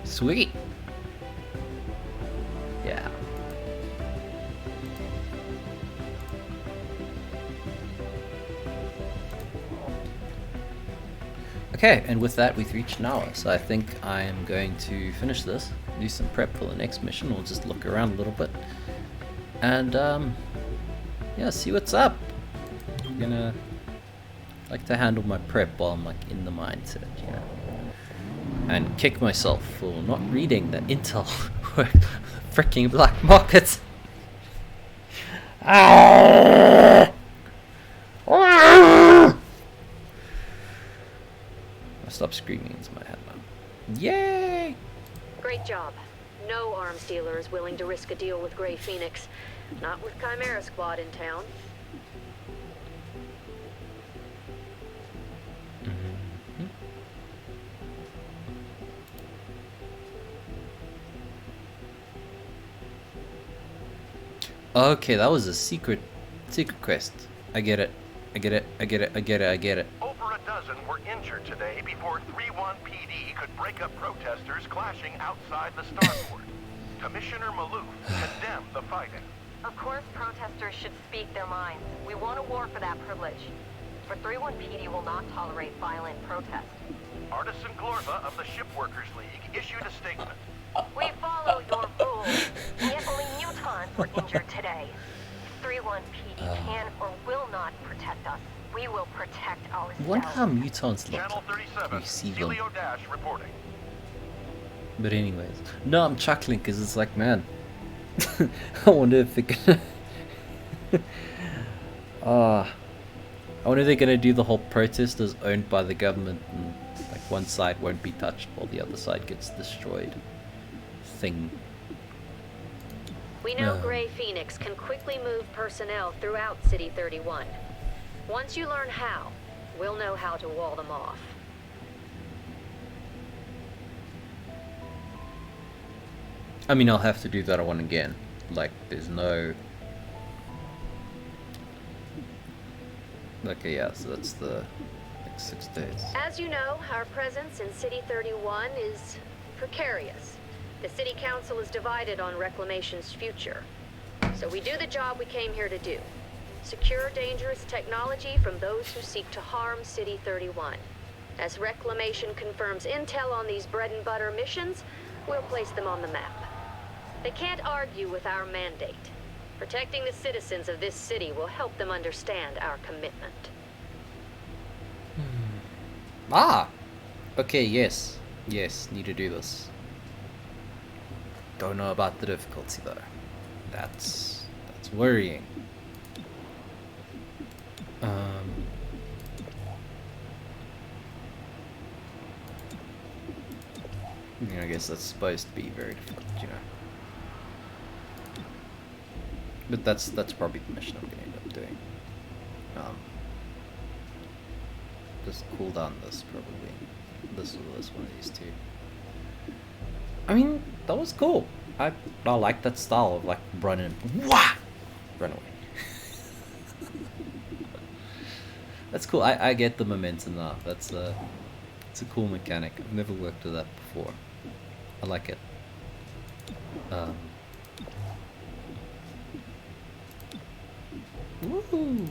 Sweet. Yeah. Okay, and with that we've reached an hour, so I think I am going to finish this, do some prep for the next mission. We'll just look around a little bit, and yeah, see what's up. I'm gonna like to handle my prep while I'm like in the mindset, you know, and kick myself for not reading the intel freaking black market. Stop screaming into my head now. Yay! Great job. No arms dealer is willing to risk a deal with Grey Phoenix. Not with Chimera Squad in town. Okay, that was a secret quest. I get it. Over a dozen were injured today before 3-1 PD could break up protesters clashing outside the starport. Commissioner Maloof condemned the fighting. Of course, protesters should speak their minds. We want a war for that privilege. For 3-1 PD will not tolerate violent protest. Artisan Glorva of the Shipworkers League issued a statement. We follow your rules. Yet only mutants were injured today. 3-1 PD can or will not protect us. We will protect ourselves. I wonder how mutants look Channel like. 37, You see them. Helio Dash reporting. But anyways, no, I'm chuckling because it's like, man, I wonder if they're gonna. I wonder if they're gonna do the whole protesters owned by the government, and like one side won't be touched while the other side gets destroyed. Thing. We know No. Grey Phoenix can quickly move personnel throughout City 31. Once you learn how, we'll know how to wall them off. I mean, I'll have to do that one again. Like, there's no. Okay, yeah, so that's the like 6 days. As you know, our presence in City 31 is precarious. The City Council is divided on Reclamation's future. So we do the job we came here to do. Secure dangerous technology from those who seek to harm City 31. As Reclamation confirms intel on these bread-and-butter missions, we'll place them on the map. They can't argue with our mandate. Protecting the citizens of this city will help them understand our commitment. Ah! Okay, yes. Yes, need to do this. Don't know about the difficulty though. That's worrying. You know, I guess that's supposed to be very difficult, you know. But that's probably the mission I'm gonna end up doing. Just cool down this probably. This or this one of these two. I mean, that was cool. I like that style of like running, wah, run away. That's cool. I get the momentum now. It's a cool mechanic. I've never worked with that before. I like it. Woohoo!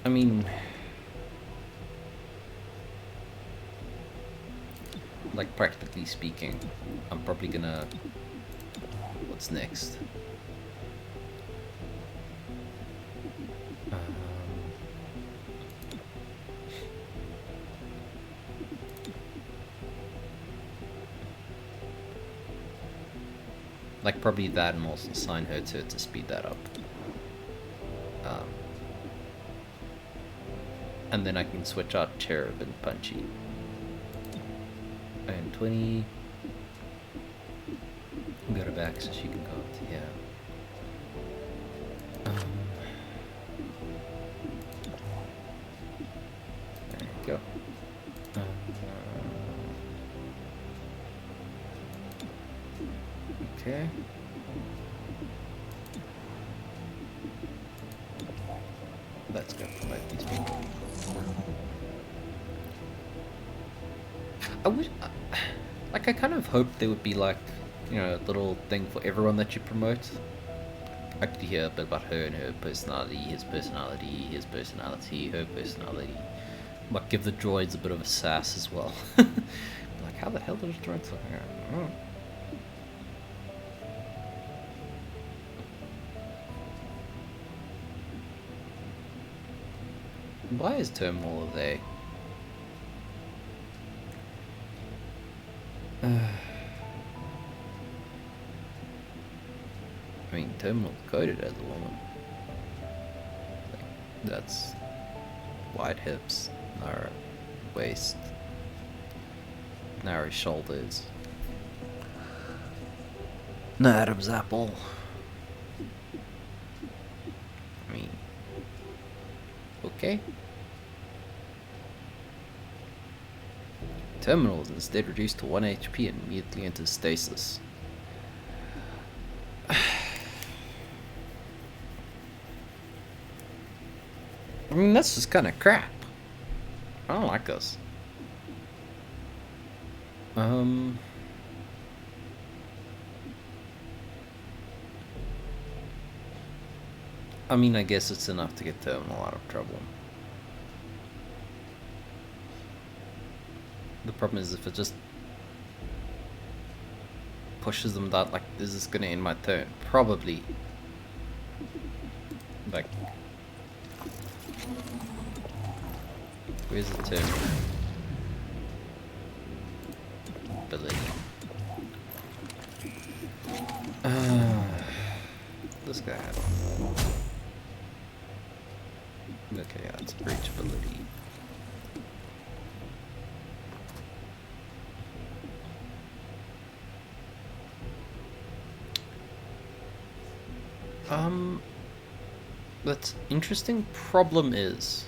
I mean, like practically speaking, I'm probably gonna. What's next? Like probably that, and also assign her to speed that up. And then I can switch out Cherub and Punchy. And 20. Go her back so she can go up to here. There you go. Okay. Let's go fight these people. I would, like, I kind of hoped there would be like, you know, a little thing for everyone that you promote. I could hear a bit about her and her personality, his personality, her personality. Might give the droids a bit of a sass as well. Like, how the hell do the droids look? I don't know. Why is Terminal there? I mean, Terminal coded as a woman. Like, that's wide hips, narrow waist, narrow shoulders. No Adam's apple. I mean, okay. Terminal is instead reduced to 1 HP and immediately enters stasis. I mean, that's just kind of crap. I don't like this. I mean, I guess it's enough to get Terminal out of trouble. The problem is if it just pushes them down, like, is this gonna end my turn? Probably. Like, where's the turn? Ability. This guy had one. Okay, yeah, it's breach ability. That's interesting. Problem is,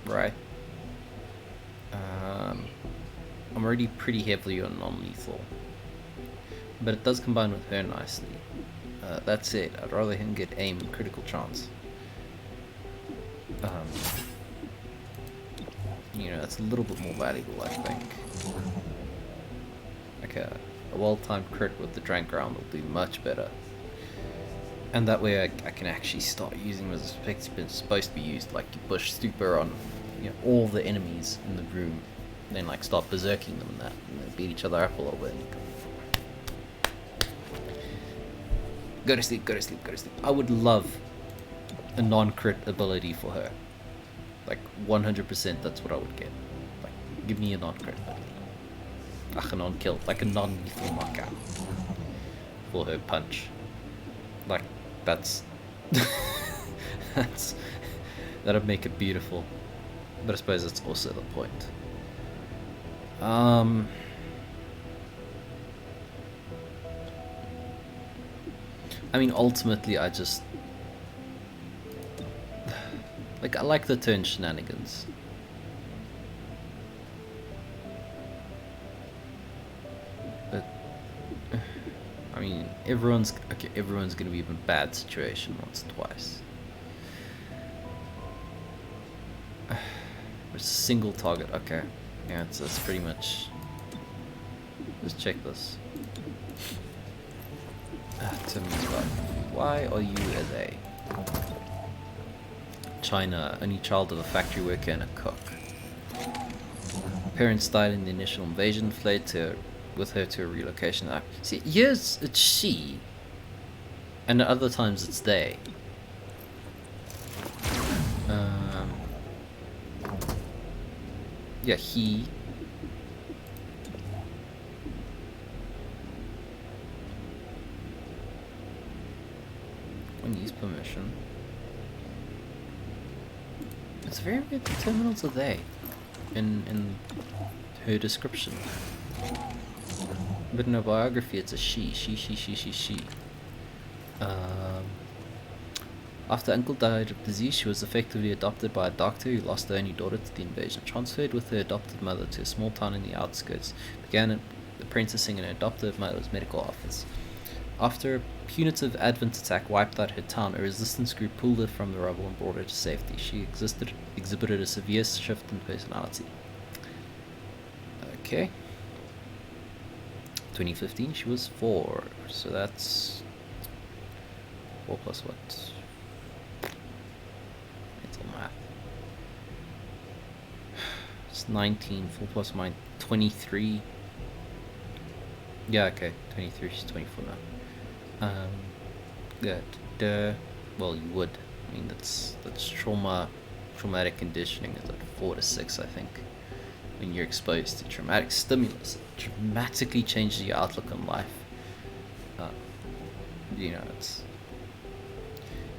right? I'm already pretty heavily on non-lethal, but it does combine with her nicely. That said, I'd rather him get aim and critical chance. You know, that's a little bit more valuable, I think. Like a well-timed crit with the Drank round will do much better. And that way I can actually start using them as it's supposed to be used. Like, you push Super on, you know, all the enemies in the room, and then like start berserking them and that, and then beat each other up a little bit. And go to sleep, go to sleep, go to sleep. I would love a non-crit ability for her. Like 100%, that's what I would get. Like, give me a non-crit ability. Like a non-kill, like a non-lethal knockout for her punch. Like, that's that'd make it beautiful. But I suppose that's also the point. I mean, ultimately, I just like, I like the turn shenanigans. But I mean, everyone's gonna be in a bad situation once or twice. It's a single target. Okay, yeah, it's pretty much. Let's check this. Why are you as a China, only child of a factory worker and a cook? Parents died in the initial invasion, fled with her to a relocation. See, here's it's she, and at other times it's they. Yeah, he. Needs permission. It's very weird. The terminals are they in her description, but in her biography it's a she. After uncle died of disease, she was effectively adopted by a doctor who lost her only daughter to the invasion. Transferred with her adopted mother to a small town in the outskirts, began apprenticing in her adoptive mother's medical office. After a punitive Advent attack wiped out her town, a resistance group pulled her from the rubble and brought her to safety. She exhibited a severe shift in personality. Okay. 2015, she was 4, so that's 4 plus what? Mental math. It's 19, 4 plus mine, 23. Yeah, okay, 23, she's 24 now. Well, you would. I mean, that's traumatic conditioning is like 4 to 6, I think. When you're exposed to traumatic stimulus, it dramatically changes your outlook on life. You know, it's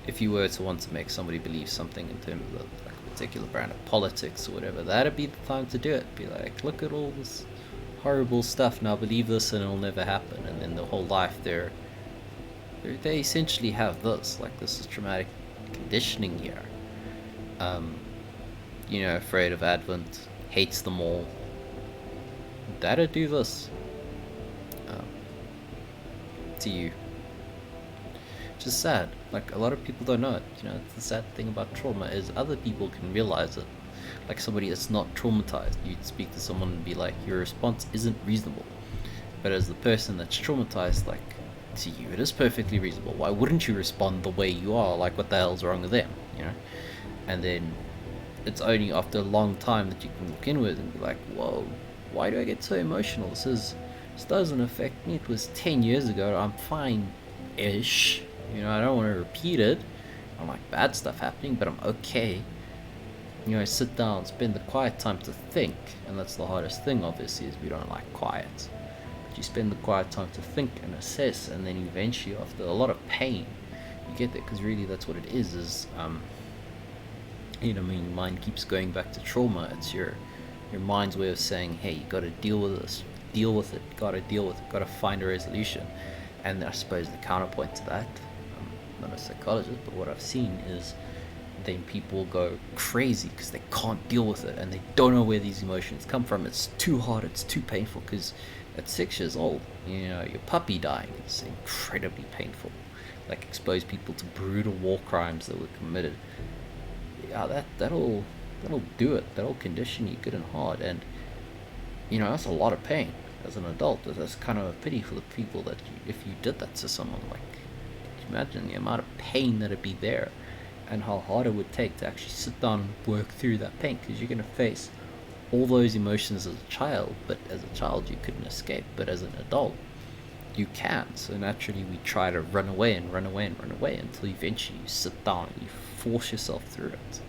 if you were to want to make somebody believe something in terms of like a particular brand of politics or whatever, that'd be the time to do it. Be like, look at all this horrible stuff. Now believe this, and it'll never happen. And then the whole life they essentially have this, like, this is traumatic conditioning here. You know, afraid of Advent, hates them all. That'll do this to you. Which is sad. Like, a lot of people don't know it. You know, the sad thing about trauma is other people can realize it. Like somebody that's not traumatized, you'd speak to someone and be like, your response isn't reasonable. But as the person that's traumatized, like, to you it is perfectly reasonable. Why wouldn't you respond the way you are? Like, what the hell's wrong with them, you know? And then it's only after a long time that you can look inward and be like, whoa, why do I get so emotional? This doesn't affect me. It was 10 years ago. I'm fine-ish. You know, I don't want to repeat it. I don't like bad stuff happening, but I'm okay. You know, sit down, spend the quiet time to think, and that's the hardest thing, obviously, is we don't like quiet. But you spend the quiet time to think and assess, and then eventually, after a lot of pain, you get there, because really that's what it is, you know, I mean, your mind keeps going back to trauma. It's your mind's way of saying, hey, you gotta deal with this, deal with it, gotta find a resolution. And I suppose the counterpoint to that, I'm not a psychologist, but what I've seen is then people go crazy because they can't deal with it and they don't know where these emotions come from. It's too hard, it's too painful, because at 6 years old, you know, your puppy dying is incredibly painful. Like, expose people to brutal war crimes that were committed. Yeah, that'll do it. That'll condition you good and hard, and you know, that's a lot of pain as an adult. That's kind of a pity for the people that if you did that to someone, like, imagine the amount of pain that'd be there, and how hard it would take to actually sit down and work through that pain, because you're going to face all those emotions as a child, but as a child you couldn't escape, but as an adult you can. So naturally we try to run away until eventually you sit down and you force yourself through it.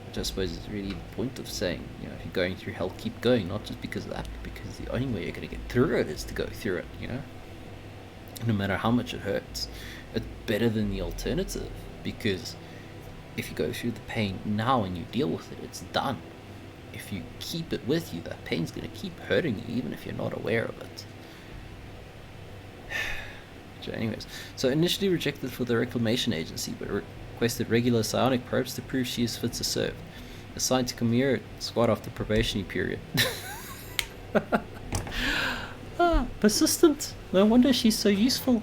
Which I suppose is really the point of saying, you know, if you're going through hell, keep going, not just because of that, but because the only way you're going to get through it is to go through it, you know? No matter how much it hurts, it's better than the alternative, because if you go through the pain now and you deal with it, it's done. if you keep it with you, that pain's gonna keep hurting you even if you're not aware of it. So anyways, so initially rejected for the Reclamation Agency, but requested regular psionic probes to prove she is fit to serve. Assigned to Chimera Squad after probationary period. Persistent. No wonder she's so useful.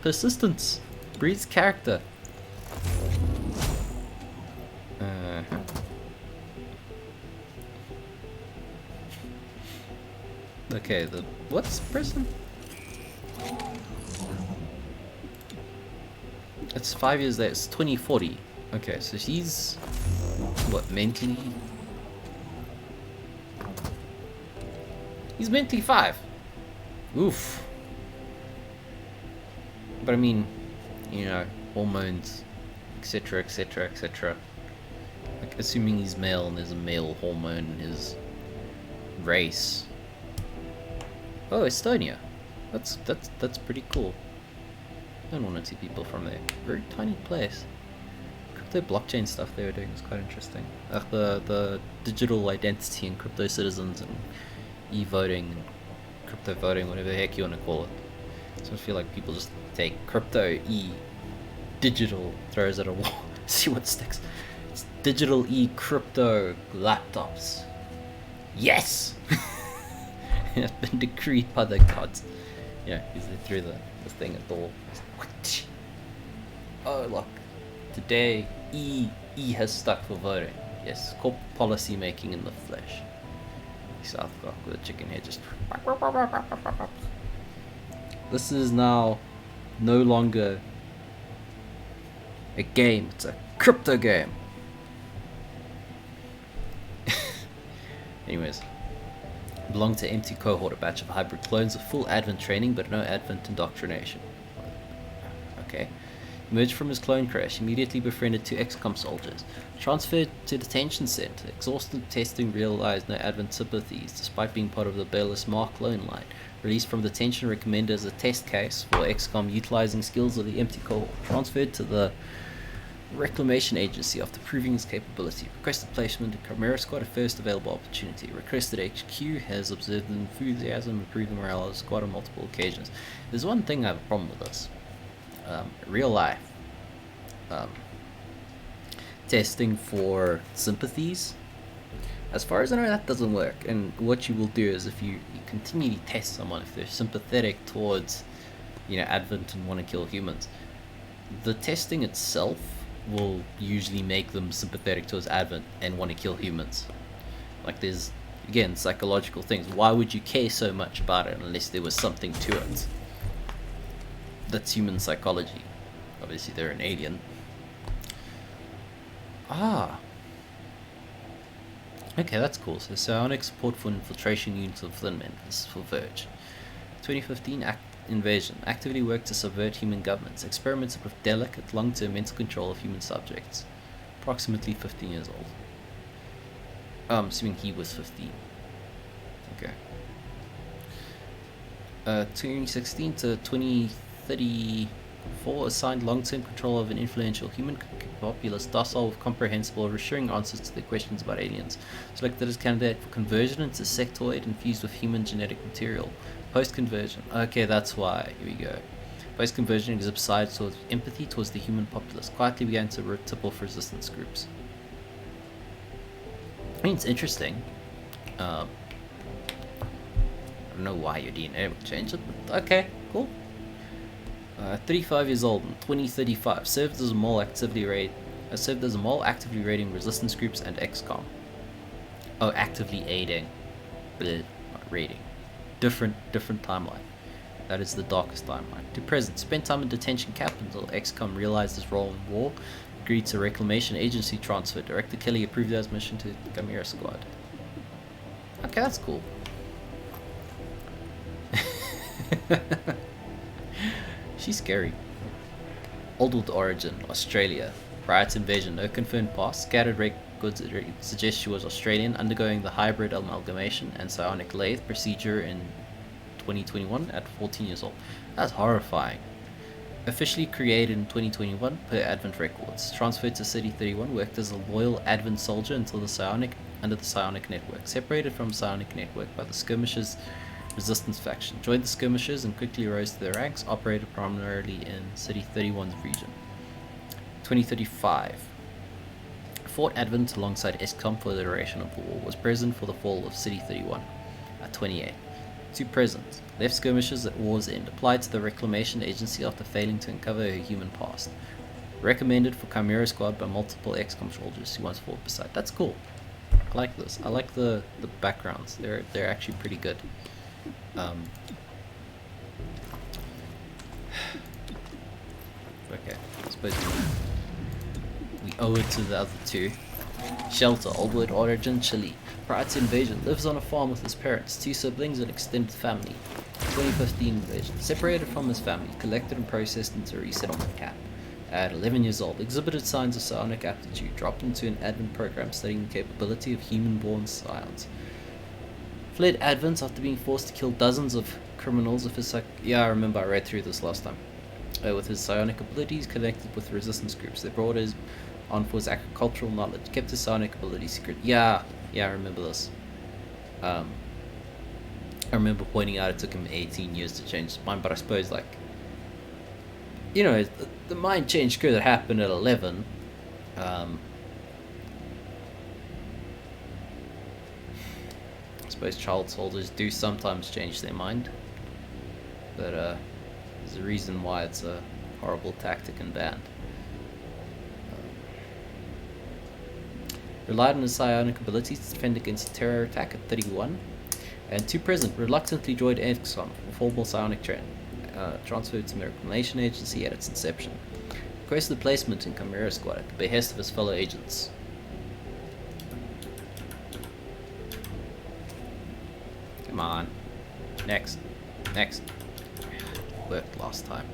Persistence breeds character. Okay, what's prison? It's 5 years there. It's 2040. Okay, so she's what, mentally? He's mentally 5. Oof. But I mean, you know, hormones, etc., etc., etc. Like, assuming he's male and there's a male hormone in his race. Oh, Estonia. That's pretty cool. I don't want to see people from there. Very tiny place. Crypto blockchain stuff they were doing was quite interesting. Like the digital identity and crypto citizens and e-voting and crypto voting, whatever the heck you want to call it. So I feel like people just take crypto, digital, throws at a wall, see what sticks. It's digital crypto laptops. Yes! It's been decreed by the gods. Yeah, because they threw the thing at the wall. Oh look, today E has stuck for voting. Yes, corporate policy making in the flesh. South Park with a chicken head just. This is now no longer a game, it's a crypto game. Anyways, belong to empty cohort, a batch of hybrid clones with full Advent training but no Advent indoctrination. Okay. Emerged from his clone crash, immediately befriended 2 XCOM soldiers. Transferred to detention center. Exhausted testing, realized no Advent sympathies, despite being part of the Bayless Mark clone line. Released from detention, recommended as a test case for XCOM utilizing skills of the empty cohort. Transferred to the Reclamation Agency after proving his capability. Requested placement in Chimera Squad at first available opportunity. Requested HQ, has observed the enthusiasm, improving morale of the squad on multiple occasions. There's one thing I have a problem with this. Real life testing for sympathies, as far as I know, that doesn't work. And what you will do is, if you continually test someone, if they're sympathetic towards, you know, Advent and want to kill humans, the testing itself will usually make them sympathetic towards Advent and want to kill humans. Like, there's, again, psychological things. Why would you care so much about it unless there was something to it? That's human psychology. Obviously they're an alien. Okay, that's cool. So psionic support for infiltration units of Thinmen. This is for Verge. 2015 invasion. Actively worked to subvert human governments. Experimented with delicate long-term mental control of human subjects. Approximately 15 years old. I'm assuming he was 15. Okay. 2016 to 2034, assigned long-term control of an influential human populace, docile with comprehensible, reassuring answers to their questions about aliens. Selected as candidate for conversion into sectoid infused with human genetic material. Post-conversion. Okay, that's why. Here we go. Post-conversion exhibits sides towards empathy towards the human populace. Quietly began to tip off resistance groups. I mean, it's interesting. I don't know why your DNA would change it, but okay, cool. 35 years old in 2035, served as a mole actively raiding resistance groups and XCOM. Oh, actively aiding, not raiding. Different timeline. That is the darkest timeline. To present, spent time in detention camp until XCOM realized his role in war. Agreed to Reclamation Agency transfer. Director Kelly approved his mission to the Chimera Squad. Okay, that's cool. She's scary. Old origin, Australia. Prior to invasion, no confirmed past. Scattered records suggest she was Australian, undergoing the hybrid amalgamation and psionic lathe procedure in 2021 at 14 years old. That's horrifying. Officially created in 2021 per Advent records. Transferred to City 31, worked as a loyal Advent soldier until the psionic under the Psionic Network, separated from Psionic Network by the Skirmishers Resistance faction. Joined the Skirmishers and quickly rose to their ranks, operated primarily in City 31's region. 2035. Fort Advent alongside XCOM for the duration of the war, was present for the fall of City 31 at 28. To present, left skirmishes at war's end, applied to the Reclamation Agency after failing to uncover her human past. Recommended for Chimera Squad by multiple XCOM soldiers who once fought beside. That's cool. I like this. I like the backgrounds. They're actually pretty good. Okay, I suppose we owe it to the other two. Shelter, Old World Origin, Chile. Prior to invasion, lives on a farm with his parents, 2 siblings, and extended family. 2015 invasion. Separated from his family, collected and processed into a resettlement camp. At 11 years old, exhibited signs of psionic aptitude, dropped into an Advent program studying the capability of human-born scions. Fled Advent after being forced to kill dozens of criminals with his I remember I read through this last time. With his psionic abilities connected with resistance groups. They brought his on for his agricultural knowledge, kept his psionic abilities secret. Yeah, I remember this. I remember pointing out it took him 18 years to change his mind, but I suppose, like, you know, the mind change could have happened at 11. I suppose child soldiers do sometimes change their mind, but there's a reason why it's a horrible tactic and banned. Relied on his psionic abilities to defend against a terror attack at 31, and to present, reluctantly joined XCOM for formal psionic training, transferred to the Reclamation Agency at its inception. Requested placement in Chimera Squad at the behest of his fellow agents. Come on. Next. Worked last time.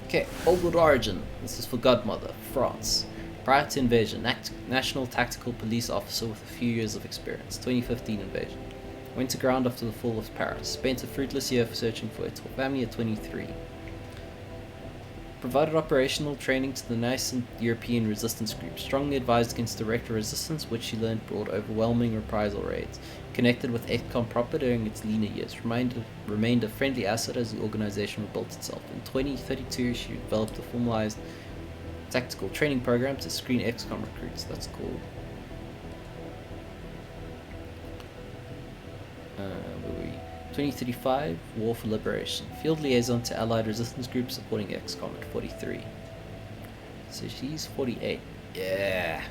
Okay, Old World Origin. This is for Godmother, France. Prior to invasion, National Tactical Police Officer with a few years of experience. 2015 invasion. Went to ground after the fall of Paris. Spent a fruitless year searching for its family at 23. Provided operational training to the nascent European resistance group. Strongly advised against direct resistance, which she learned brought overwhelming reprisal raids. Connected with XCOM proper during its leaner years. Remained a friendly asset as the organization rebuilt itself. In 2032, she developed a formalized tactical training program to screen XCOM recruits. That's cool. 2035, War for Liberation. Field liaison to allied resistance groups supporting XCOM at 43. So she's 48. Yeah,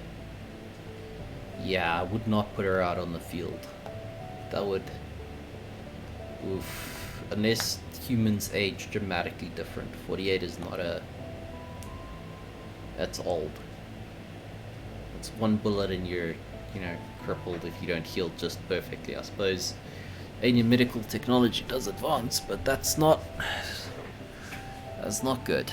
I would not put her out on the field. That would... Oof. Unless humans age dramatically different. 48 is not a... That's old. That's one bullet and you're, crippled if you don't heal just perfectly. I suppose alien medical technology does advance, but that's not good.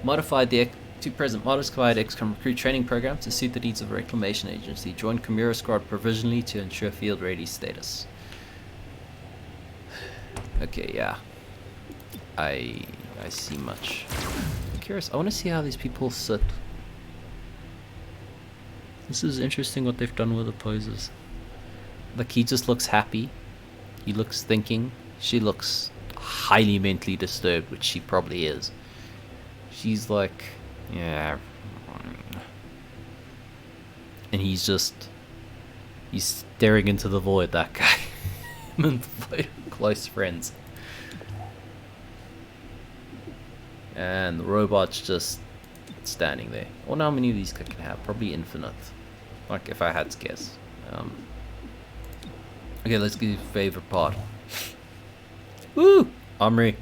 Modified XCOM recruit training program to suit the needs of the Reclamation Agency. Joined Chimera Squad provisionally to ensure field ready status. Okay, yeah. I see much. I'm curious. I want to see how these people sit. This is interesting what they've done with the poses. Like, he just looks happy. He looks thinking. She looks highly mentally disturbed, which she probably is. She's like, yeah. And he's staring into the void, that guy. Him and the void are close friends. And the robot's just standing there. I wonder how many of these I can have. Probably infinite. Like, if I had to guess. Okay, let's get your favorite part. Woo! Armory.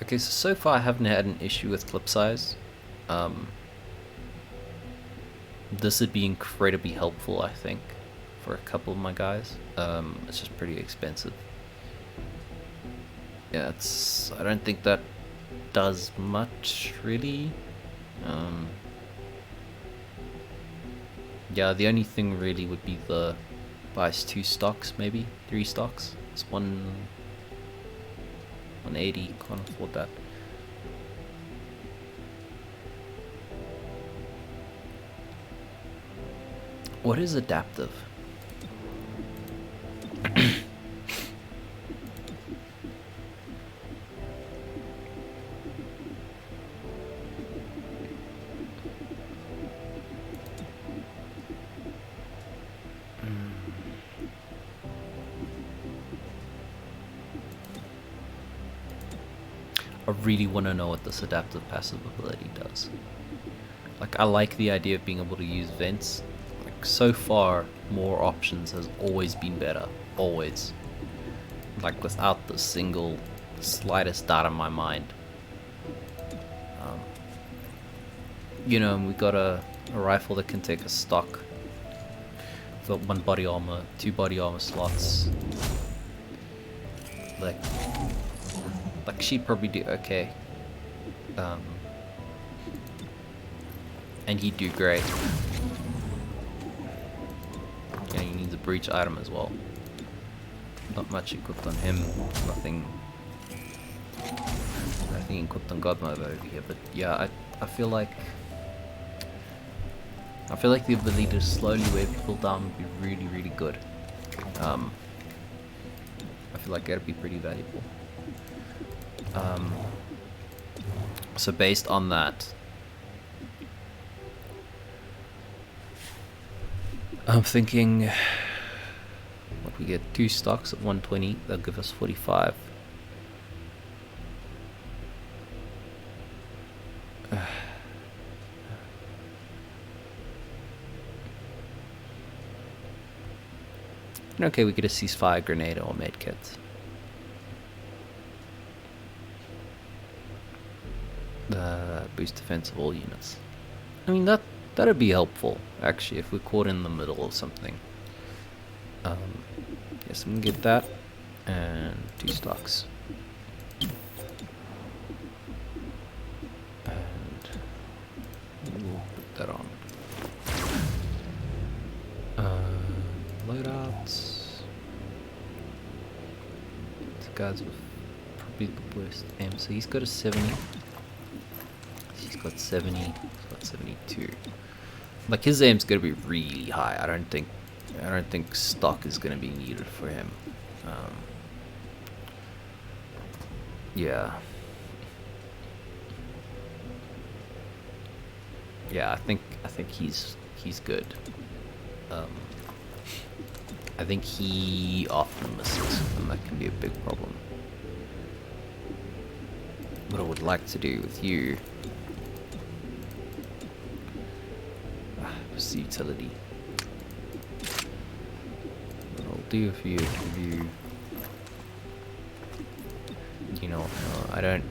Okay, so far I haven't had an issue with clip size. This would be incredibly helpful, I think, for a couple of my guys. It's just pretty expensive. Yeah, I don't think that does much really. Yeah, the only thing really would be the buys 2 stocks, maybe 3 stocks. It's 180. Can't afford that. What is adaptive? I really want to know what this adaptive passive ability does. Like, I like the idea of being able to use vents. Like, so far, more options has always been better. Always. Like, without the single slightest doubt in my mind. You know, we got a rifle that can take a stock. We've got 1 body armor, 2 body armor slots. Like she'd probably do okay. And he'd do great. Yeah, he needs a breach item as well. Not much equipped on him. Nothing equipped on God mode over here. But yeah, I feel like the ability to slowly wear people down would be really, really good. I feel like that'd be pretty valuable. So based on that, I'm thinking, what we get 2 stocks at 120, that'll give us 45. Okay, we get a ceasefire grenade or medkit. Boost defense of all units. I mean, that'd be helpful actually if we're caught in the middle of something. Yes, we can get that and 2 stocks. And we'll put that on. Loadouts. This guy's with probably the worst aim. So he's got a 70. He's got 70. He's got 72. Like, his aim's gonna be really high. I don't think stock is gonna be needed for him. Yeah. Yeah, I think he's good. I think he often misses, and that can be a big problem. What I would like to do with you is the utility. What I'll do for you is give you, you know, I don't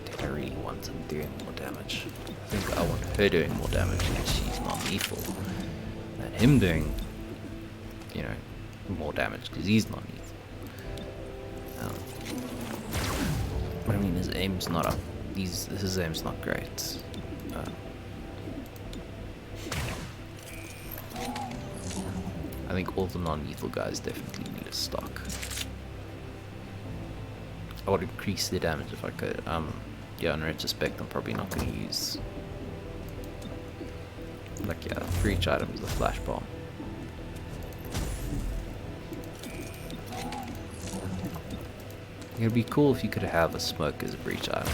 think I really want him doing more damage. I think I want her doing more damage because she's non-lethal, and him doing, you know, more damage because he's non-lethal. But I mean, his aim's not up. His aim's not great. I think all the non-lethal guys definitely need a stock. I would increase the damage if I could. Yeah, in retrospect, I'm probably not going to use, like, yeah, for each item is a flash bomb. It'd be cool if you could have a smoke as a breach item.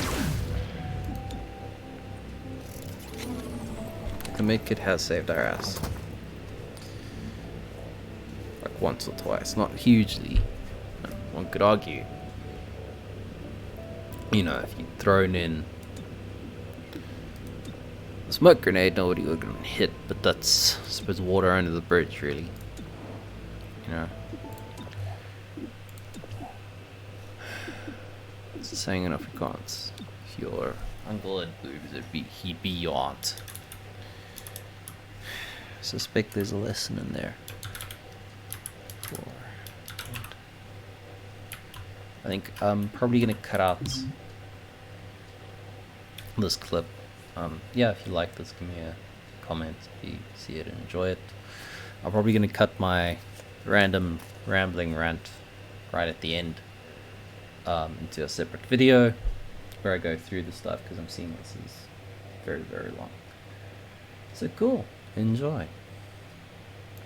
The medkit has saved our ass. Like once or twice, not hugely. One could argue, you know, if you'd thrown in a smoke grenade, nobody would have been hit, but that's, I suppose, water under the bridge, really. You know. It's saying in Afrikaans. If your uncle had boobs, he'd be your aunt. I suspect there's a lesson in there. 4. I think I'm probably gonna cut out this clip. Yeah, if you like this, give me a comment if you see it and enjoy it. I'm probably gonna cut my random rambling rant right at the end into a separate video where I go through the stuff, because I'm seeing this is very, very long. So cool, enjoy.